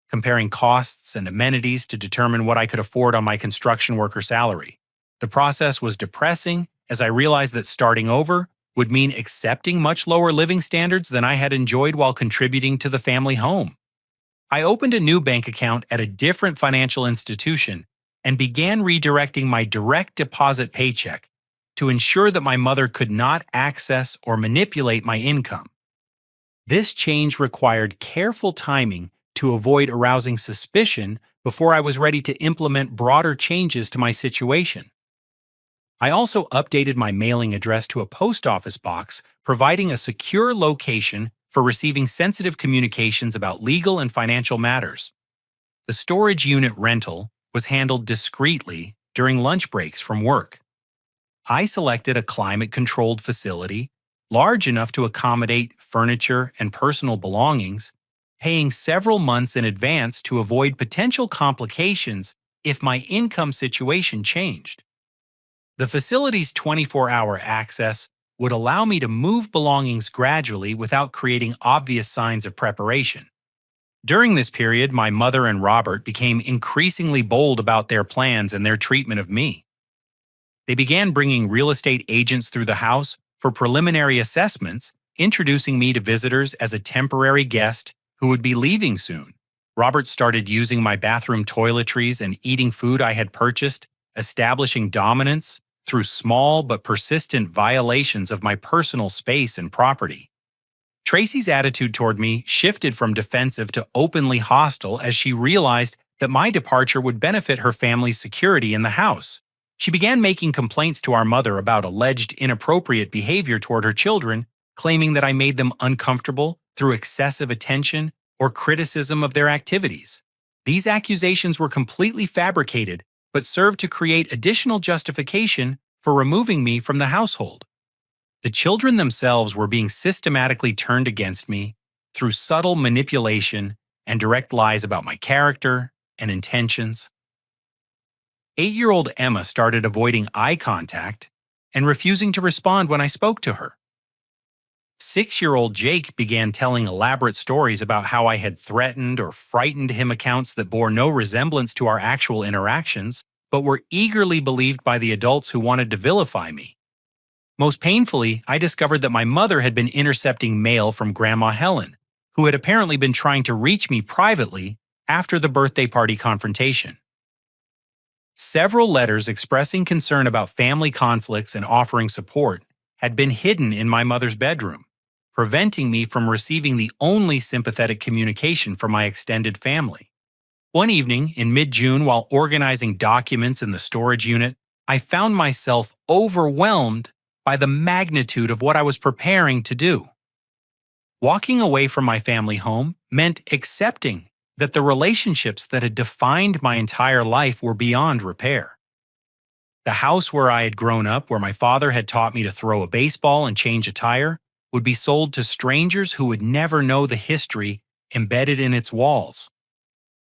comparing costs and amenities to determine what I could afford on my construction worker salary. The process was depressing, as I realized that starting over would mean accepting much lower living standards than I had enjoyed while contributing to the family home. I opened a new bank account at a different financial institution and began redirecting my direct deposit paycheck to ensure that my mother could not access or manipulate my income. This change required careful timing to avoid arousing suspicion before I was ready to implement broader changes to my situation. I also updated my mailing address to a post office box, providing a secure location for receiving sensitive communications about legal and financial matters. The storage unit rental was handled discreetly during lunch breaks from work. I selected a climate-controlled facility, large enough to accommodate furniture and personal belongings, paying several months in advance to avoid potential complications if my income situation changed. The facility's 24-hour access would allow me to move belongings gradually without creating obvious signs of preparation. During this period, my mother and Robert became increasingly bold about their plans and their treatment of me. They began bringing real estate agents through the house for preliminary assessments, introducing me to visitors as a temporary guest who would be leaving soon. Robert started using my bathroom toiletries and eating food I had purchased, establishing dominance through small but persistent violations of my personal space and property. Tracy's attitude toward me shifted from defensive to openly hostile as she realized that my departure would benefit her family's security in the house. She began making complaints to our mother about alleged inappropriate behavior toward her children, claiming that I made them uncomfortable through excessive attention or criticism of their activities. These accusations were completely fabricated, but served to create additional justification for removing me from the household. The children themselves were being systematically turned against me through subtle manipulation and direct lies about my character and intentions. 8-year-old Emma started avoiding eye contact and refusing to respond when I spoke to her. 6-year-old Jake began telling elaborate stories about how I had threatened or frightened him, accounts that bore no resemblance to our actual interactions, but were eagerly believed by the adults who wanted to vilify me. Most painfully, I discovered that my mother had been intercepting mail from Grandma Helen, who had apparently been trying to reach me privately after the birthday party confrontation. Several letters expressing concern about family conflicts and offering support had been hidden in my mother's bedroom, preventing me from receiving the only sympathetic communication from my extended family. One evening in mid-June, while organizing documents in the storage unit, I found myself overwhelmed by the magnitude of what I was preparing to do. Walking away from my family home meant accepting that the relationships that had defined my entire life were beyond repair. The house where I had grown up, where my father had taught me to throw a baseball and change a tire, would be sold to strangers who would never know the history embedded in its walls.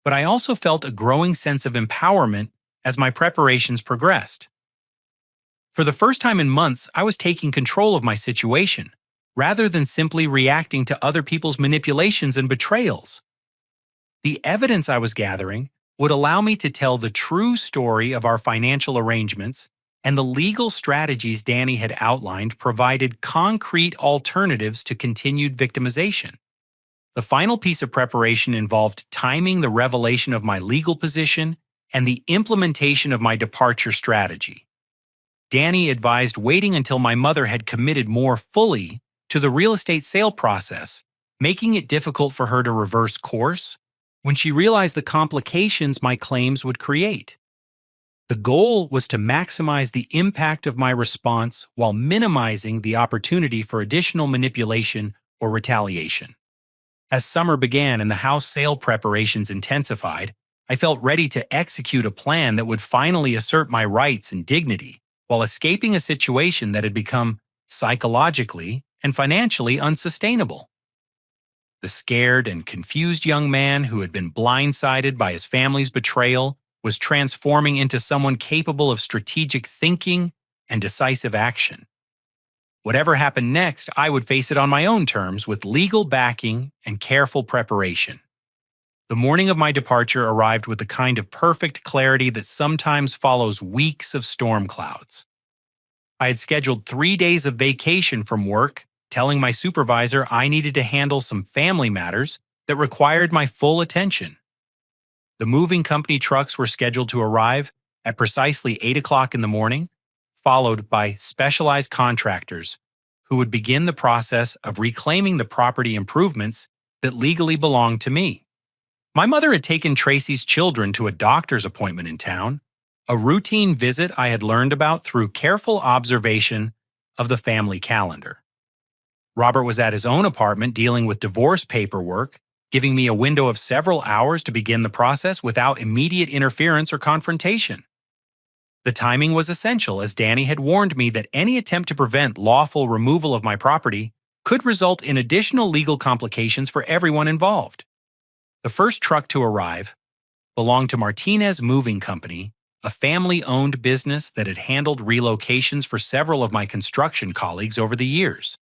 But I also felt a growing sense of empowerment as my preparations progressed. For the first time in months, I was taking control of my situation, rather than simply reacting to other people's manipulations and betrayals. The evidence I was gathering would allow me to tell the true story of our financial arrangements, and the legal strategies Danny had outlined provided concrete alternatives to continued victimization. The final piece of preparation involved timing the revelation of my legal position and the implementation of my departure strategy. Danny advised waiting until my mother had committed more fully to the real estate sale process, making it difficult for her to reverse course when she realized the complications my claims would create. The goal was to maximize the impact of my response while minimizing the opportunity for additional manipulation or retaliation. As summer began and the house sale preparations intensified, I felt ready to execute a plan that would finally assert my rights and dignity while escaping a situation that had become psychologically and financially unsustainable. The scared and confused young man who had been blindsided by his family's betrayal was transforming into someone capable of strategic thinking and decisive action. Whatever happened next, I would face it on my own terms with legal backing and careful preparation. The morning of my departure arrived with the kind of perfect clarity that sometimes follows weeks of storm clouds. I had scheduled 3 days of vacation from work, telling my supervisor I needed to handle some family matters that required my full attention. The moving company trucks were scheduled to arrive at precisely 8 o'clock in the morning, followed by specialized contractors who would begin the process of reclaiming the property improvements that legally belonged to me. My mother had taken Tracy's children to a doctor's appointment in town, a routine visit I had learned about through careful observation of the family calendar. Robert was at his own apartment dealing with divorce paperwork, giving me a window of several hours to begin the process without immediate interference or confrontation. The timing was essential, as Danny had warned me that any attempt to prevent lawful removal of my property could result in additional legal complications for everyone involved. The first truck to arrive belonged to Martinez Moving Company, a family-owned business that had handled relocations for several of my construction colleagues over the years.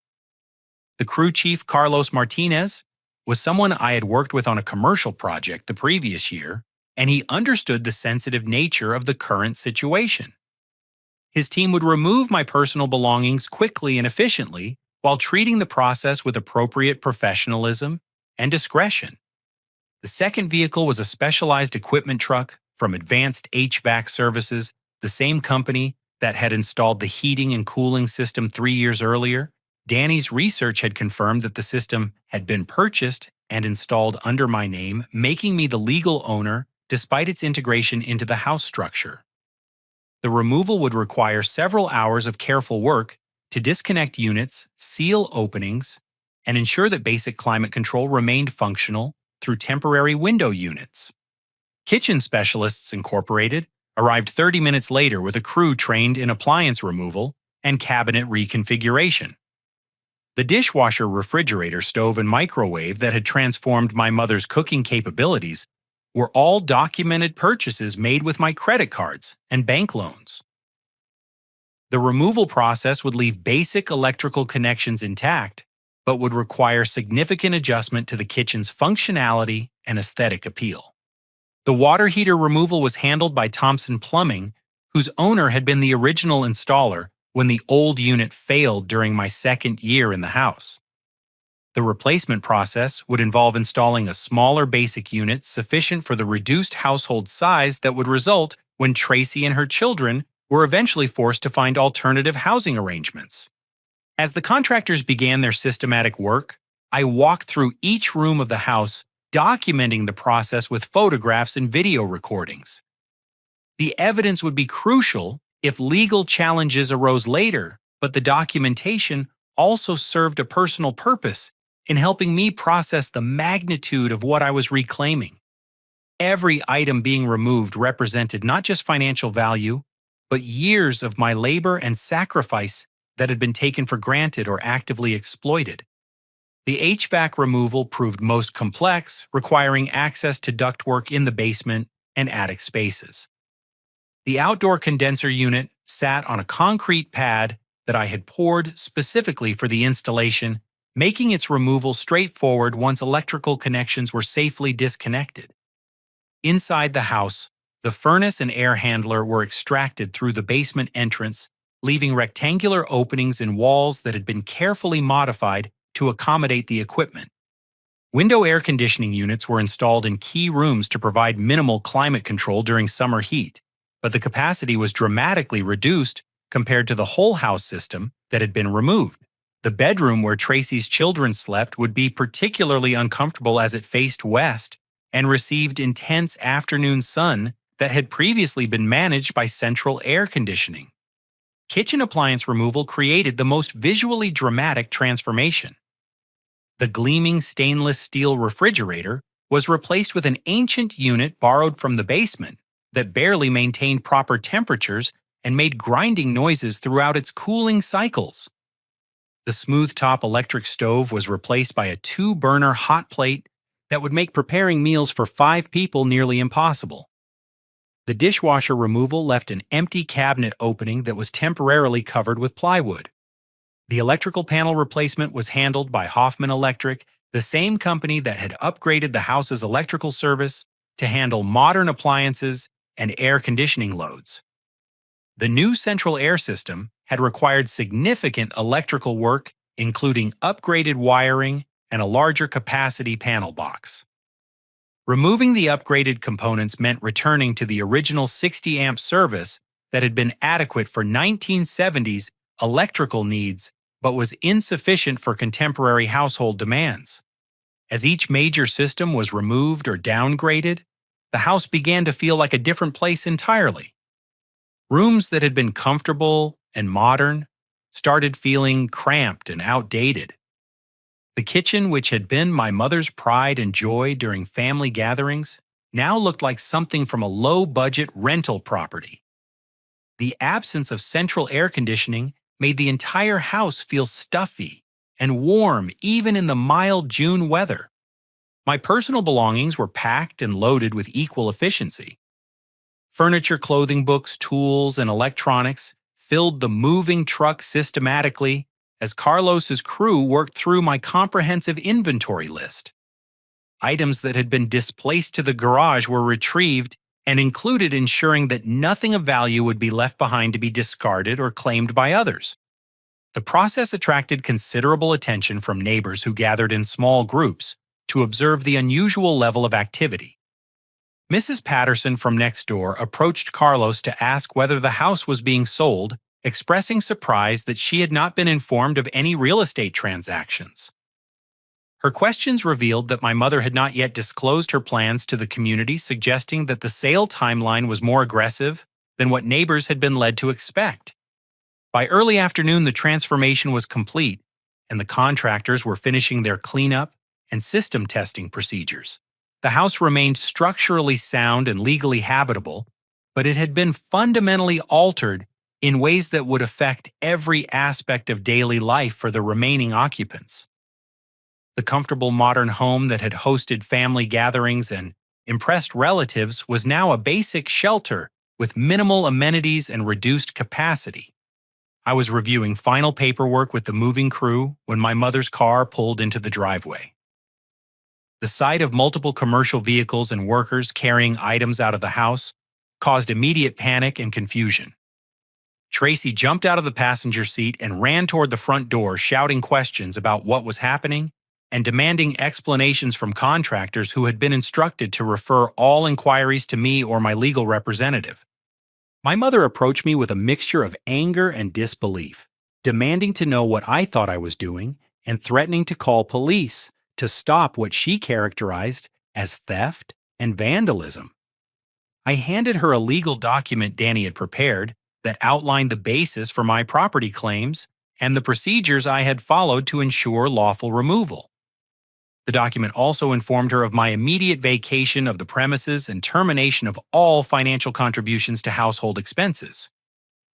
The crew chief, Carlos Martinez, was someone I had worked with on a commercial project the previous year, and he understood the sensitive nature of the current situation. His team would remove my personal belongings quickly and efficiently while treating the process with appropriate professionalism and discretion. The second vehicle was a specialized equipment truck from Advanced HVAC Services, the same company that had installed the heating and cooling system 3 years earlier. Danny's research had confirmed that the system had been purchased and installed under my name, making me the legal owner despite its integration into the house structure. The removal would require several hours of careful work to disconnect units, seal openings, and ensure that basic climate control remained functional through temporary window units. Kitchen Specialists Incorporated arrived 30 minutes later with a crew trained in appliance removal and cabinet reconfiguration. The dishwasher, refrigerator, stove, and microwave that had transformed my mother's cooking capabilities were all documented purchases made with my credit cards and bank loans. The removal process would leave basic electrical connections intact, but would require significant adjustment to the kitchen's functionality and aesthetic appeal. The water heater removal was handled by Thompson Plumbing, whose owner had been the original installer when the old unit failed during my second year in the house. The replacement process would involve installing a smaller basic unit sufficient for the reduced household size that would result when Tracy and her children were eventually forced to find alternative housing arrangements. As the contractors began their systematic work, I walked through each room of the house, documenting the process with photographs and video recordings. The evidence would be crucial if legal challenges arose later, but the documentation also served a personal purpose in helping me process the magnitude of what I was reclaiming. Every item being removed represented not just financial value, but years of my labor and sacrifice that had been taken for granted or actively exploited. The HVAC removal proved most complex, requiring access to ductwork in the basement and attic spaces. The outdoor condenser unit sat on a concrete pad that I had poured specifically for the installation, making its removal straightforward once electrical connections were safely disconnected. Inside the house, the furnace and air handler were extracted through the basement entrance, leaving rectangular openings in walls that had been carefully modified to accommodate the equipment. Window air conditioning units were installed in key rooms to provide minimal climate control during summer heat, but the capacity was dramatically reduced compared to the whole house system that had been removed. The bedroom where Tracy's children slept would be particularly uncomfortable as it faced west and received intense afternoon sun that had previously been managed by central air conditioning. Kitchen appliance removal created the most visually dramatic transformation. The gleaming stainless steel refrigerator was replaced with an ancient unit borrowed from the basement that barely maintained proper temperatures and made grinding noises throughout its cooling cycles. The smooth-top electric stove was replaced by a 2-burner hot plate that would make preparing meals for 5 people nearly impossible. The dishwasher removal left an empty cabinet opening that was temporarily covered with plywood. The electrical panel replacement was handled by Hoffman Electric, the same company that had upgraded the house's electrical service to handle modern appliances and air conditioning loads. The new central air system had required significant electrical work, including upgraded wiring and a larger capacity panel box. Removing the upgraded components meant returning to the original 60-amp service that had been adequate for 1970s electrical needs but was insufficient for contemporary household demands. As each major system was removed or downgraded, the house began to feel like a different place entirely. Rooms that had been comfortable and modern started feeling cramped and outdated. The kitchen, which had been my mother's pride and joy during family gatherings, now looked like something from a low-budget rental property. The absence of central air conditioning made the entire house feel stuffy and warm even in the mild June weather. My personal belongings were packed and loaded with equal efficiency. Furniture, clothing, books, tools, and electronics filled the moving truck systematically as Carlos's crew worked through my comprehensive inventory list. Items that had been displaced to the garage were retrieved and included ensuring that nothing of value would be left behind to be discarded or claimed by others. The process attracted considerable attention from neighbors who gathered in small groups to observe the unusual level of activity. Mrs. Patterson from next door approached Carlos to ask whether the house was being sold, expressing surprise that she had not been informed of any real estate transactions. Her questions revealed that my mother had not yet disclosed her plans to the community, suggesting that the sale timeline was more aggressive than what neighbors had been led to expect. By early afternoon, the transformation was complete, and the contractors were finishing their cleanup and system testing procedures. The house remained structurally sound and legally habitable, but it had been fundamentally altered in ways that would affect every aspect of daily life for the remaining occupants. The comfortable modern home that had hosted family gatherings and impressed relatives was now a basic shelter with minimal amenities and reduced capacity. I was reviewing final paperwork with the moving crew when my mother's car pulled into the driveway. The sight of multiple commercial vehicles and workers carrying items out of the house caused immediate panic and confusion. Tracy jumped out of the passenger seat and ran toward the front door, shouting questions about what was happening and demanding explanations from contractors who had been instructed to refer all inquiries to me or my legal representative. My mother approached me with a mixture of anger and disbelief, demanding to know what I thought I was doing and threatening to call police to stop what she characterized as theft and vandalism. I handed her a legal document Danny had prepared that outlined the basis for my property claims and the procedures I had followed to ensure lawful removal. The document also informed her of my immediate vacation of the premises and termination of all financial contributions to household expenses.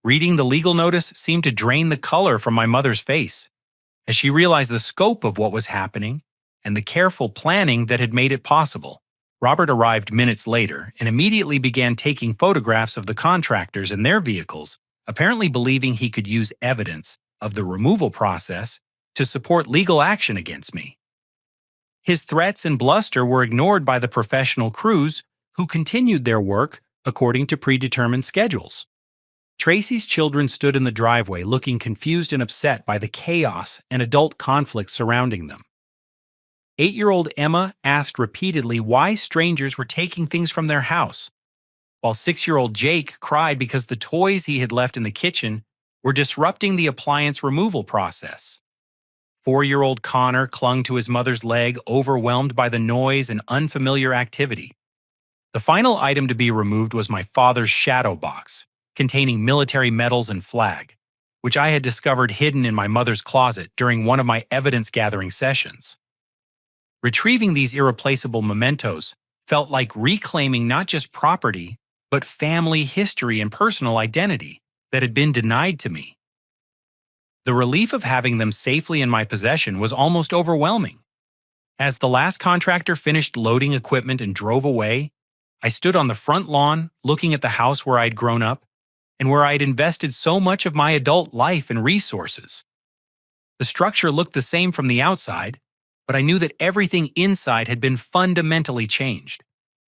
Reading the legal notice seemed to drain the color from my mother's face, as she realized the scope of what was happening and the careful planning that had made it possible. Robert arrived minutes later and immediately began taking photographs of the contractors and their vehicles, apparently believing he could use evidence of the removal process to support legal action against me. His threats and bluster were ignored by the professional crews, who continued their work according to predetermined schedules. Tracy's children stood in the driveway looking confused and upset by the chaos and adult conflict surrounding them. 8-year-old Emma asked repeatedly why strangers were taking things from their house, while 6-year-old Jake cried because the toys he had left in the kitchen were disrupting the appliance removal process. 4-year-old Connor clung to his mother's leg, overwhelmed by the noise and unfamiliar activity. The final item to be removed was my father's shadow box, containing military medals and flag, which I had discovered hidden in my mother's closet during one of my evidence-gathering sessions. Retrieving these irreplaceable mementos felt like reclaiming not just property, but family history and personal identity that had been denied to me. The relief of having them safely in my possession was almost overwhelming. As the last contractor finished loading equipment and drove away, I stood on the front lawn looking at the house where I'd grown up and where I'd invested so much of my adult life and resources. The structure looked the same from the outside, but I knew that everything inside had been fundamentally changed.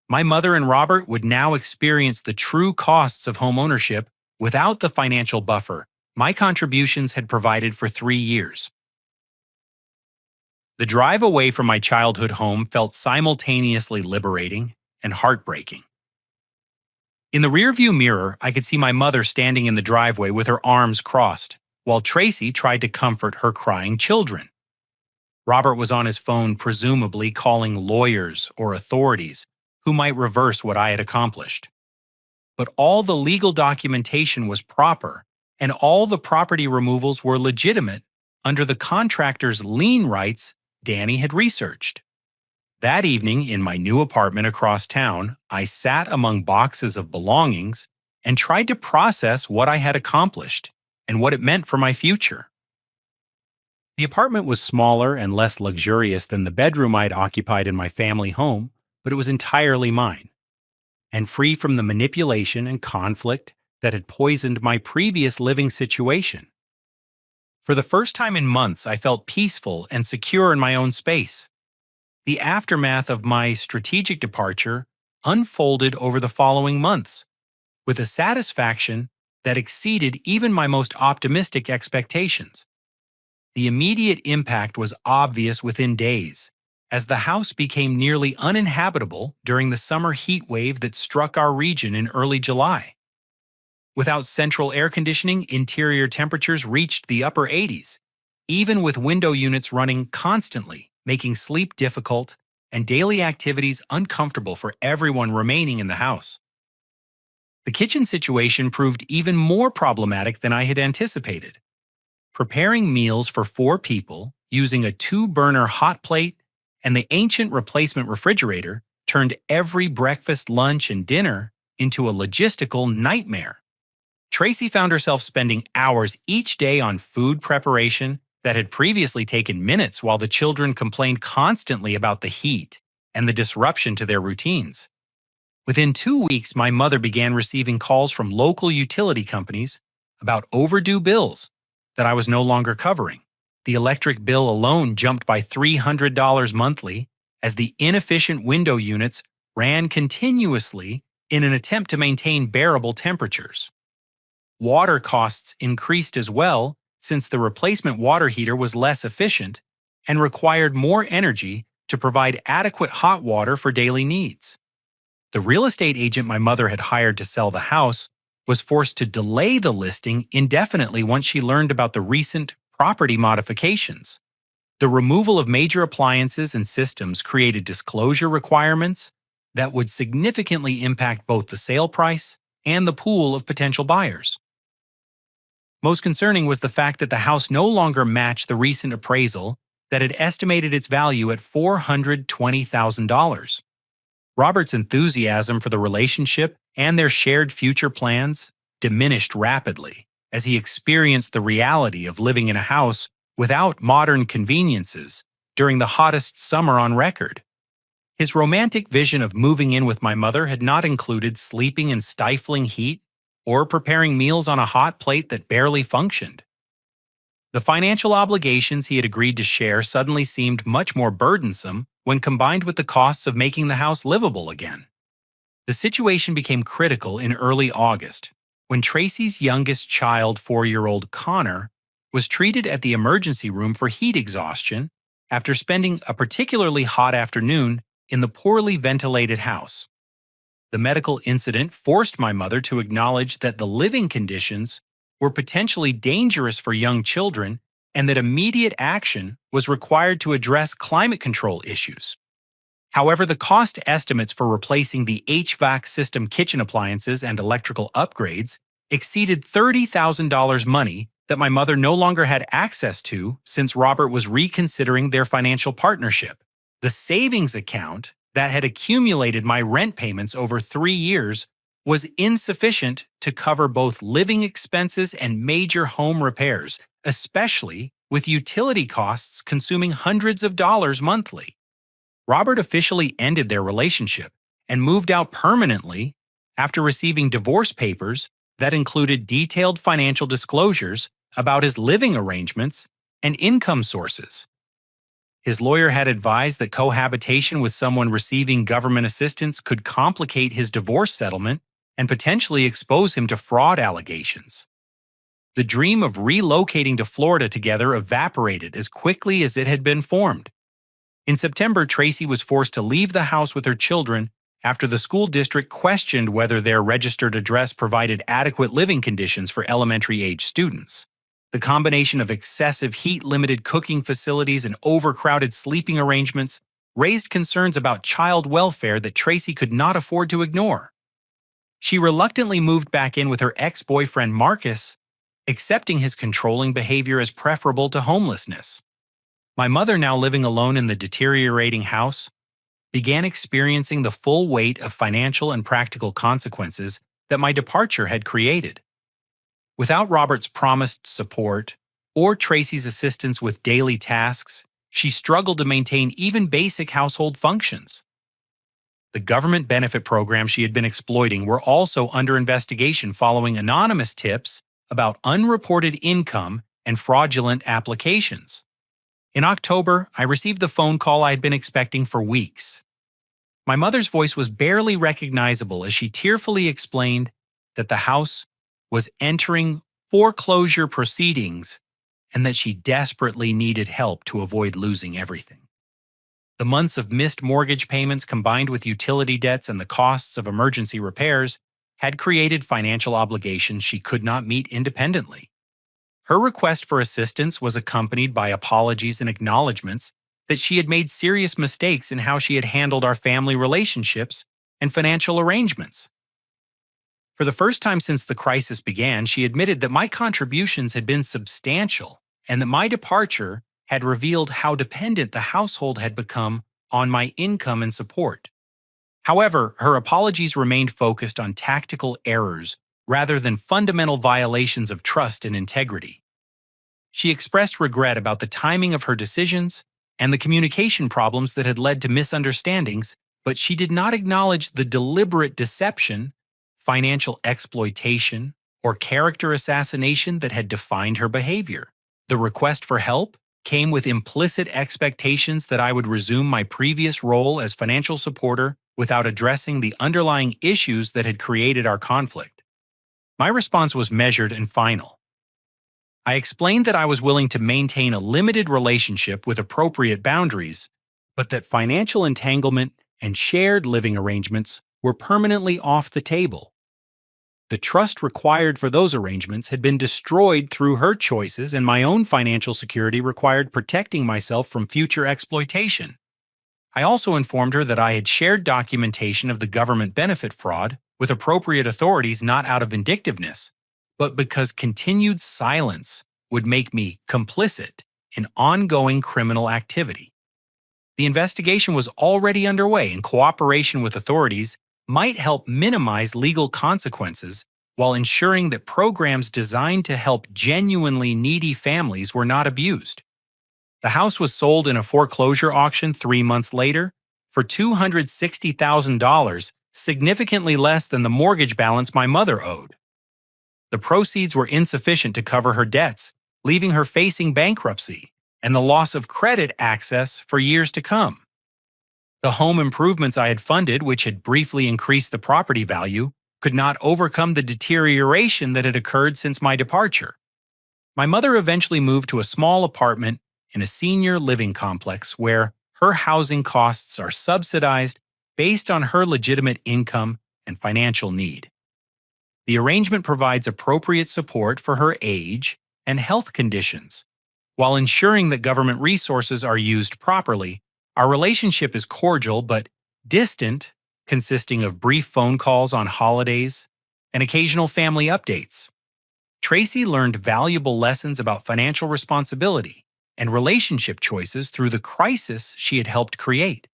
My mother and Robert would now experience the true costs of homeownership without the financial buffer my contributions had provided for 3 years. The drive away from my childhood home felt simultaneously liberating and heartbreaking. In the rearview mirror, I could see my mother standing in the driveway with her arms crossed, while Tracy tried to comfort her crying children. Robert was on his phone, presumably calling lawyers or authorities who might reverse what I had accomplished. But all the legal documentation was proper, and all the property removals were legitimate under the contractor's lien rights Danny had researched. That evening, in my new apartment across town, I sat among boxes of belongings and tried to process what I had accomplished and what it meant for my future. The apartment was smaller and less luxurious than the bedroom I'd occupied in my family home, but it was entirely mine, and free from the manipulation and conflict that had poisoned my previous living situation. For the first time in months, I felt peaceful and secure in my own space. The aftermath of my strategic departure unfolded over the following months, with a satisfaction that exceeded even my most optimistic expectations. The immediate impact was obvious within days, as the house became nearly uninhabitable during the summer heat wave that struck our region in early July. Without central air conditioning, interior temperatures reached the upper 80s, even with window units running constantly, making sleep difficult and daily activities uncomfortable for everyone remaining in the house. The kitchen situation proved even more problematic than I had anticipated. Preparing meals for 4 people using a two-burner hot plate, and the ancient replacement refrigerator turned every breakfast, lunch, and dinner into a logistical nightmare. Tracy found herself spending hours each day on food preparation that had previously taken minutes while the children complained constantly about the heat and the disruption to their routines. Within 2 weeks, my mother began receiving calls from local utility companies about overdue bills that I was no longer covering. The electric bill alone jumped by $300 monthly as the inefficient window units ran continuously in an attempt to maintain bearable temperatures. Water costs increased as well since the replacement water heater was less efficient and required more energy to provide adequate hot water for daily needs. The real estate agent my mother had hired to sell the house was forced to delay the listing indefinitely once she learned about the recent property modifications. The removal of major appliances and systems created disclosure requirements that would significantly impact both the sale price and the pool of potential buyers. Most concerning was the fact that the house no longer matched the recent appraisal that had estimated its value at $420,000. Robert's enthusiasm for the relationship and their shared future plans diminished rapidly as he experienced the reality of living in a house without modern conveniences during the hottest summer on record. His romantic vision of moving in with my mother had not included sleeping in stifling heat or preparing meals on a hot plate that barely functioned. The financial obligations he had agreed to share suddenly seemed much more burdensome when combined with the costs of making the house livable again. The situation became critical in early August, when Tracy's youngest child, 4-year-old Connor, was treated at the emergency room for heat exhaustion after spending a particularly hot afternoon in the poorly ventilated house. The medical incident forced my mother to acknowledge that the living conditions were potentially dangerous for young children and that immediate action was required to address climate control issues. However, the cost estimates for replacing the HVAC system, kitchen appliances, and electrical upgrades exceeded $30,000 money that my mother no longer had access to since Robert was reconsidering their financial partnership. The savings account that had accumulated my rent payments over 3 years was insufficient to cover both living expenses and major home repairs, especially with utility costs consuming hundreds of dollars monthly. Robert officially ended their relationship and moved out permanently after receiving divorce papers that included detailed financial disclosures about his living arrangements and income sources. His lawyer had advised that cohabitation with someone receiving government assistance could complicate his divorce settlement and potentially expose him to fraud allegations. The dream of relocating to Florida together evaporated as quickly as it had been formed. In September, Tracy was forced to leave the house with her children after the school district questioned whether their registered address provided adequate living conditions for elementary-age students. The combination of excessive heat-limited cooking facilities and overcrowded sleeping arrangements raised concerns about child welfare that Tracy could not afford to ignore. She reluctantly moved back in with her ex-boyfriend Marcus, accepting his controlling behavior as preferable to homelessness. My mother, now living alone in the deteriorating house, began experiencing the full weight of financial and practical consequences that my departure had created. Without Robert's promised support or Tracy's assistance with daily tasks, she struggled to maintain even basic household functions. The government benefit programs she had been exploiting were also under investigation following anonymous tips about unreported income and fraudulent applications. In October, I received the phone call I had been expecting for weeks. My mother's voice was barely recognizable as she tearfully explained that the house was entering foreclosure proceedings and that she desperately needed help to avoid losing everything. The months of missed mortgage payments combined with utility debts and the costs of emergency repairs had created financial obligations she could not meet independently. Her request for assistance was accompanied by apologies and acknowledgments that she had made serious mistakes in how she had handled our family relationships and financial arrangements. For the first time since the crisis began, she admitted that my contributions had been substantial and that my departure had revealed how dependent the household had become on my income and support. However, her apologies remained focused on tactical errors rather than fundamental violations of trust and integrity. She expressed regret about the timing of her decisions and the communication problems that had led to misunderstandings, but she did not acknowledge the deliberate deception, financial exploitation, or character assassination that had defined her behavior. The request for help came with implicit expectations that I would resume my previous role as financial supporter without addressing the underlying issues that had created our conflict. My response was measured and final. I explained that I was willing to maintain a limited relationship with appropriate boundaries, but that financial entanglement and shared living arrangements were permanently off the table. The trust required for those arrangements had been destroyed through her choices, and my own financial security required protecting myself from future exploitation. I also informed her that I had shared documentation of the government benefit fraud with appropriate authorities not out of vindictiveness, but because continued silence would make me complicit in ongoing criminal activity. The investigation was already underway, and cooperation with authorities might help minimize legal consequences while ensuring that programs designed to help genuinely needy families were not abused. The house was sold in a foreclosure auction 3 months later for $260,000, significantly less than the mortgage balance my mother owed. The proceeds were insufficient to cover her debts, leaving her facing bankruptcy and the loss of credit access for years to come. The home improvements I had funded, which had briefly increased the property value, could not overcome the deterioration that had occurred since my departure. My mother eventually moved to a small apartment in a senior living complex where her housing costs are subsidized based on her legitimate income and financial need. The arrangement provides appropriate support for her age and health conditions. While ensuring that government resources are used properly, our relationship is cordial but distant, consisting of brief phone calls on holidays and occasional family updates. Tracy learned valuable lessons about financial responsibility and relationship choices through the crisis she had helped create.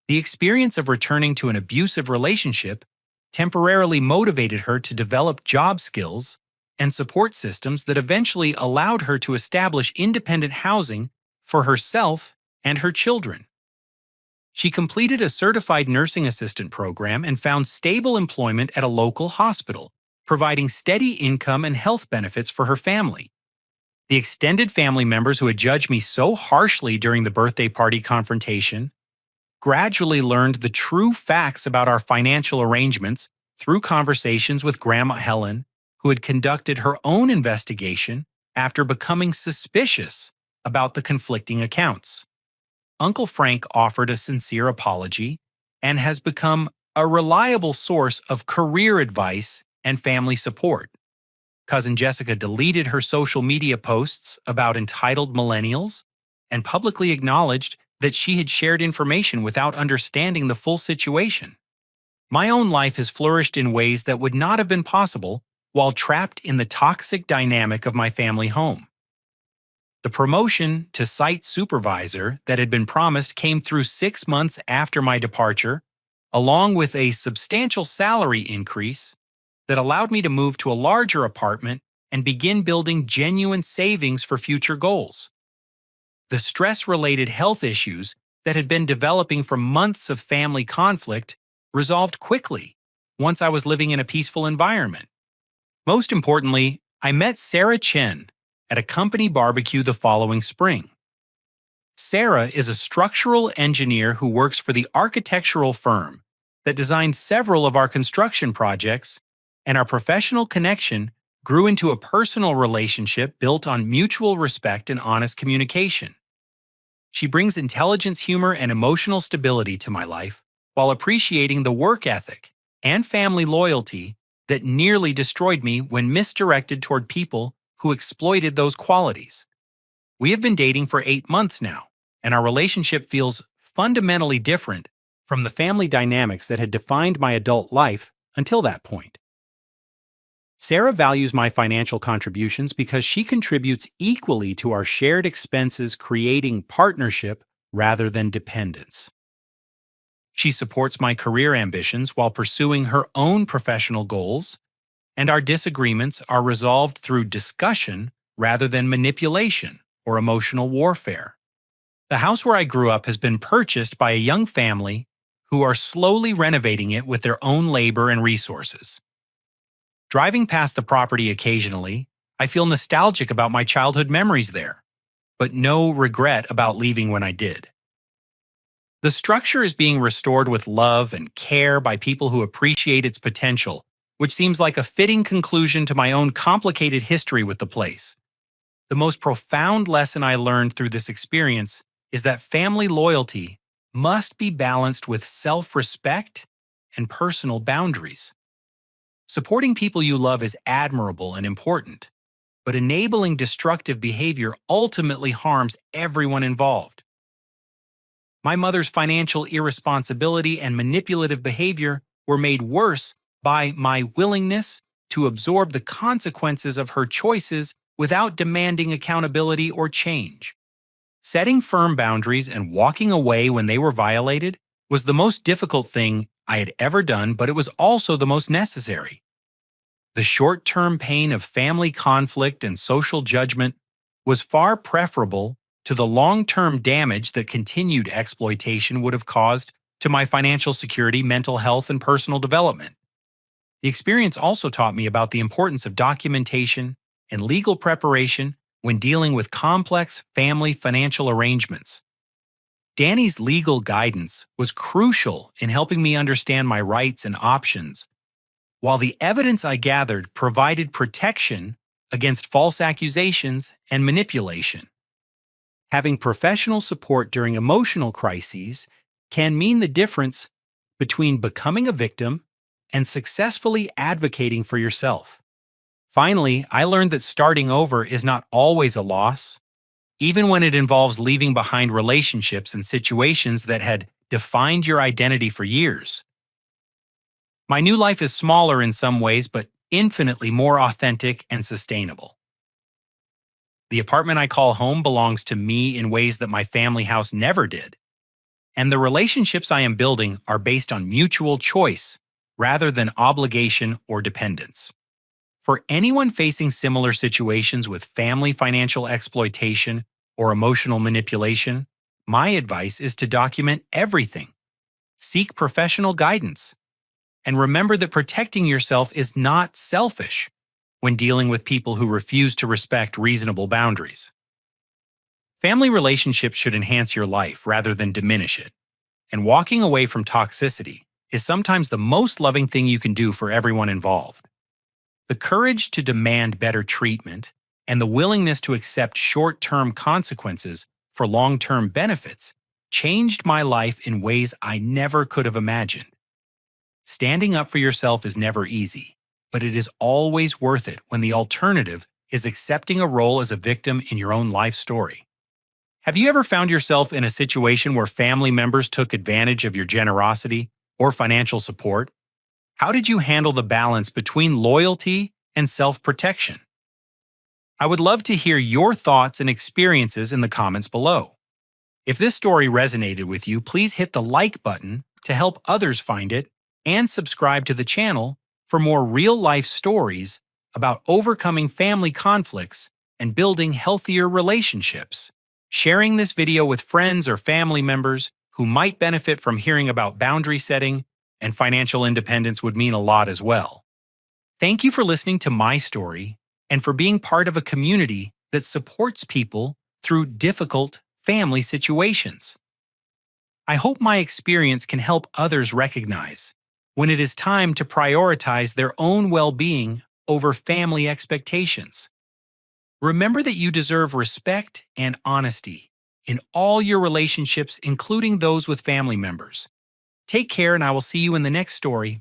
The experience of returning to an abusive relationship temporarily motivated her to develop job skills and support systems that eventually allowed her to establish independent housing for herself and her children. She completed a certified nursing assistant program and found stable employment at a local hospital, providing steady income and health benefits for her family. The extended family members who had judged me so harshly during the birthday party confrontation gradually learned the true facts about our financial arrangements through conversations with Grandma Helen, who had conducted her own investigation after becoming suspicious about the conflicting accounts. Uncle Frank offered a sincere apology and has become a reliable source of career advice and family support. Cousin Jessica deleted her social media posts about entitled millennials and publicly acknowledged that she had shared information without understanding the full situation. My own life has flourished in ways that would not have been possible while trapped in the toxic dynamic of my family home. The promotion to site supervisor that had been promised came through 6 months after my departure, along with a substantial salary increase that allowed me to move to a larger apartment and begin building genuine savings for future goals. The stress-related health issues that had been developing from months of family conflict resolved quickly once I was living in a peaceful environment. Most importantly, I met Sarah Chen at a company barbecue the following spring. Sarah is a structural engineer who works for the architectural firm that designed several of our construction projects, and our professional connection grew into a personal relationship built on mutual respect and honest communication. She brings intelligence, humor, and emotional stability to my life while appreciating the work ethic and family loyalty that nearly destroyed me when misdirected toward people who exploited those qualities. We have been dating for 8 months now, and our relationship feels fundamentally different from the family dynamics that had defined my adult life until that point. Sarah values my financial contributions because she contributes equally to our shared expenses, creating partnership rather than dependence. She supports my career ambitions while pursuing her own professional goals, and our disagreements are resolved through discussion rather than manipulation or emotional warfare. The house where I grew up has been purchased by a young family who are slowly renovating it with their own labor and resources. Driving past the property occasionally, I feel nostalgic about my childhood memories there, but no regret about leaving when I did. The structure is being restored with love and care by people who appreciate its potential, which seems like a fitting conclusion to my own complicated history with the place. The most profound lesson I learned through this experience is that family loyalty must be balanced with self-respect and personal boundaries. Supporting people you love is admirable and important, but enabling destructive behavior ultimately harms everyone involved. My mother's financial irresponsibility and manipulative behavior were made worse by my willingness to absorb the consequences of her choices without demanding accountability or change. Setting firm boundaries and walking away when they were violated was the most difficult thing I had ever done, but it was also the most necessary. The short-term pain of family conflict and social judgment was far preferable to the long-term damage that continued exploitation would have caused to my financial security, mental health, and personal development. The experience also taught me about the importance of documentation and legal preparation when dealing with complex family financial arrangements. Danny's legal guidance was crucial in helping me understand my rights and options, while the evidence I gathered provided protection against false accusations and manipulation. Having professional support during emotional crises can mean the difference between becoming a victim and successfully advocating for yourself. Finally, I learned that starting over is not always a loss, even when it involves leaving behind relationships and situations that had defined your identity for years. My new life is smaller in some ways, but infinitely more authentic and sustainable. The apartment I call home belongs to me in ways that my family house never did. And the relationships I am building are based on mutual choice rather than obligation or dependence. For anyone facing similar situations with family financial exploitation or emotional manipulation, my advice is to document everything. Seek professional guidance. And remember that protecting yourself is not selfish when dealing with people who refuse to respect reasonable boundaries. Family relationships should enhance your life rather than diminish it, and walking away from toxicity is sometimes the most loving thing you can do for everyone involved. The courage to demand better treatment and the willingness to accept short-term consequences for long-term benefits changed my life in ways I never could have imagined. Standing up for yourself is never easy, but it is always worth it when the alternative is accepting a role as a victim in your own life story. Have you ever found yourself in a situation where family members took advantage of your generosity or financial support? How did you handle the balance between loyalty and self-protection? I would love to hear your thoughts and experiences in the comments below. If this story resonated with you, please hit the like button to help others find it and subscribe to the channel for more real-life stories about overcoming family conflicts and building healthier relationships. Sharing this video with friends or family members who might benefit from hearing about boundary setting and financial independence would mean a lot as well. Thank you for listening to my story and for being part of a community that supports people through difficult family situations. I hope my experience can help others recognize when it is time to prioritize their own well-being over family expectations. Remember that you deserve respect and honesty in all your relationships, including those with family members. Take care, and I will see you in the next story.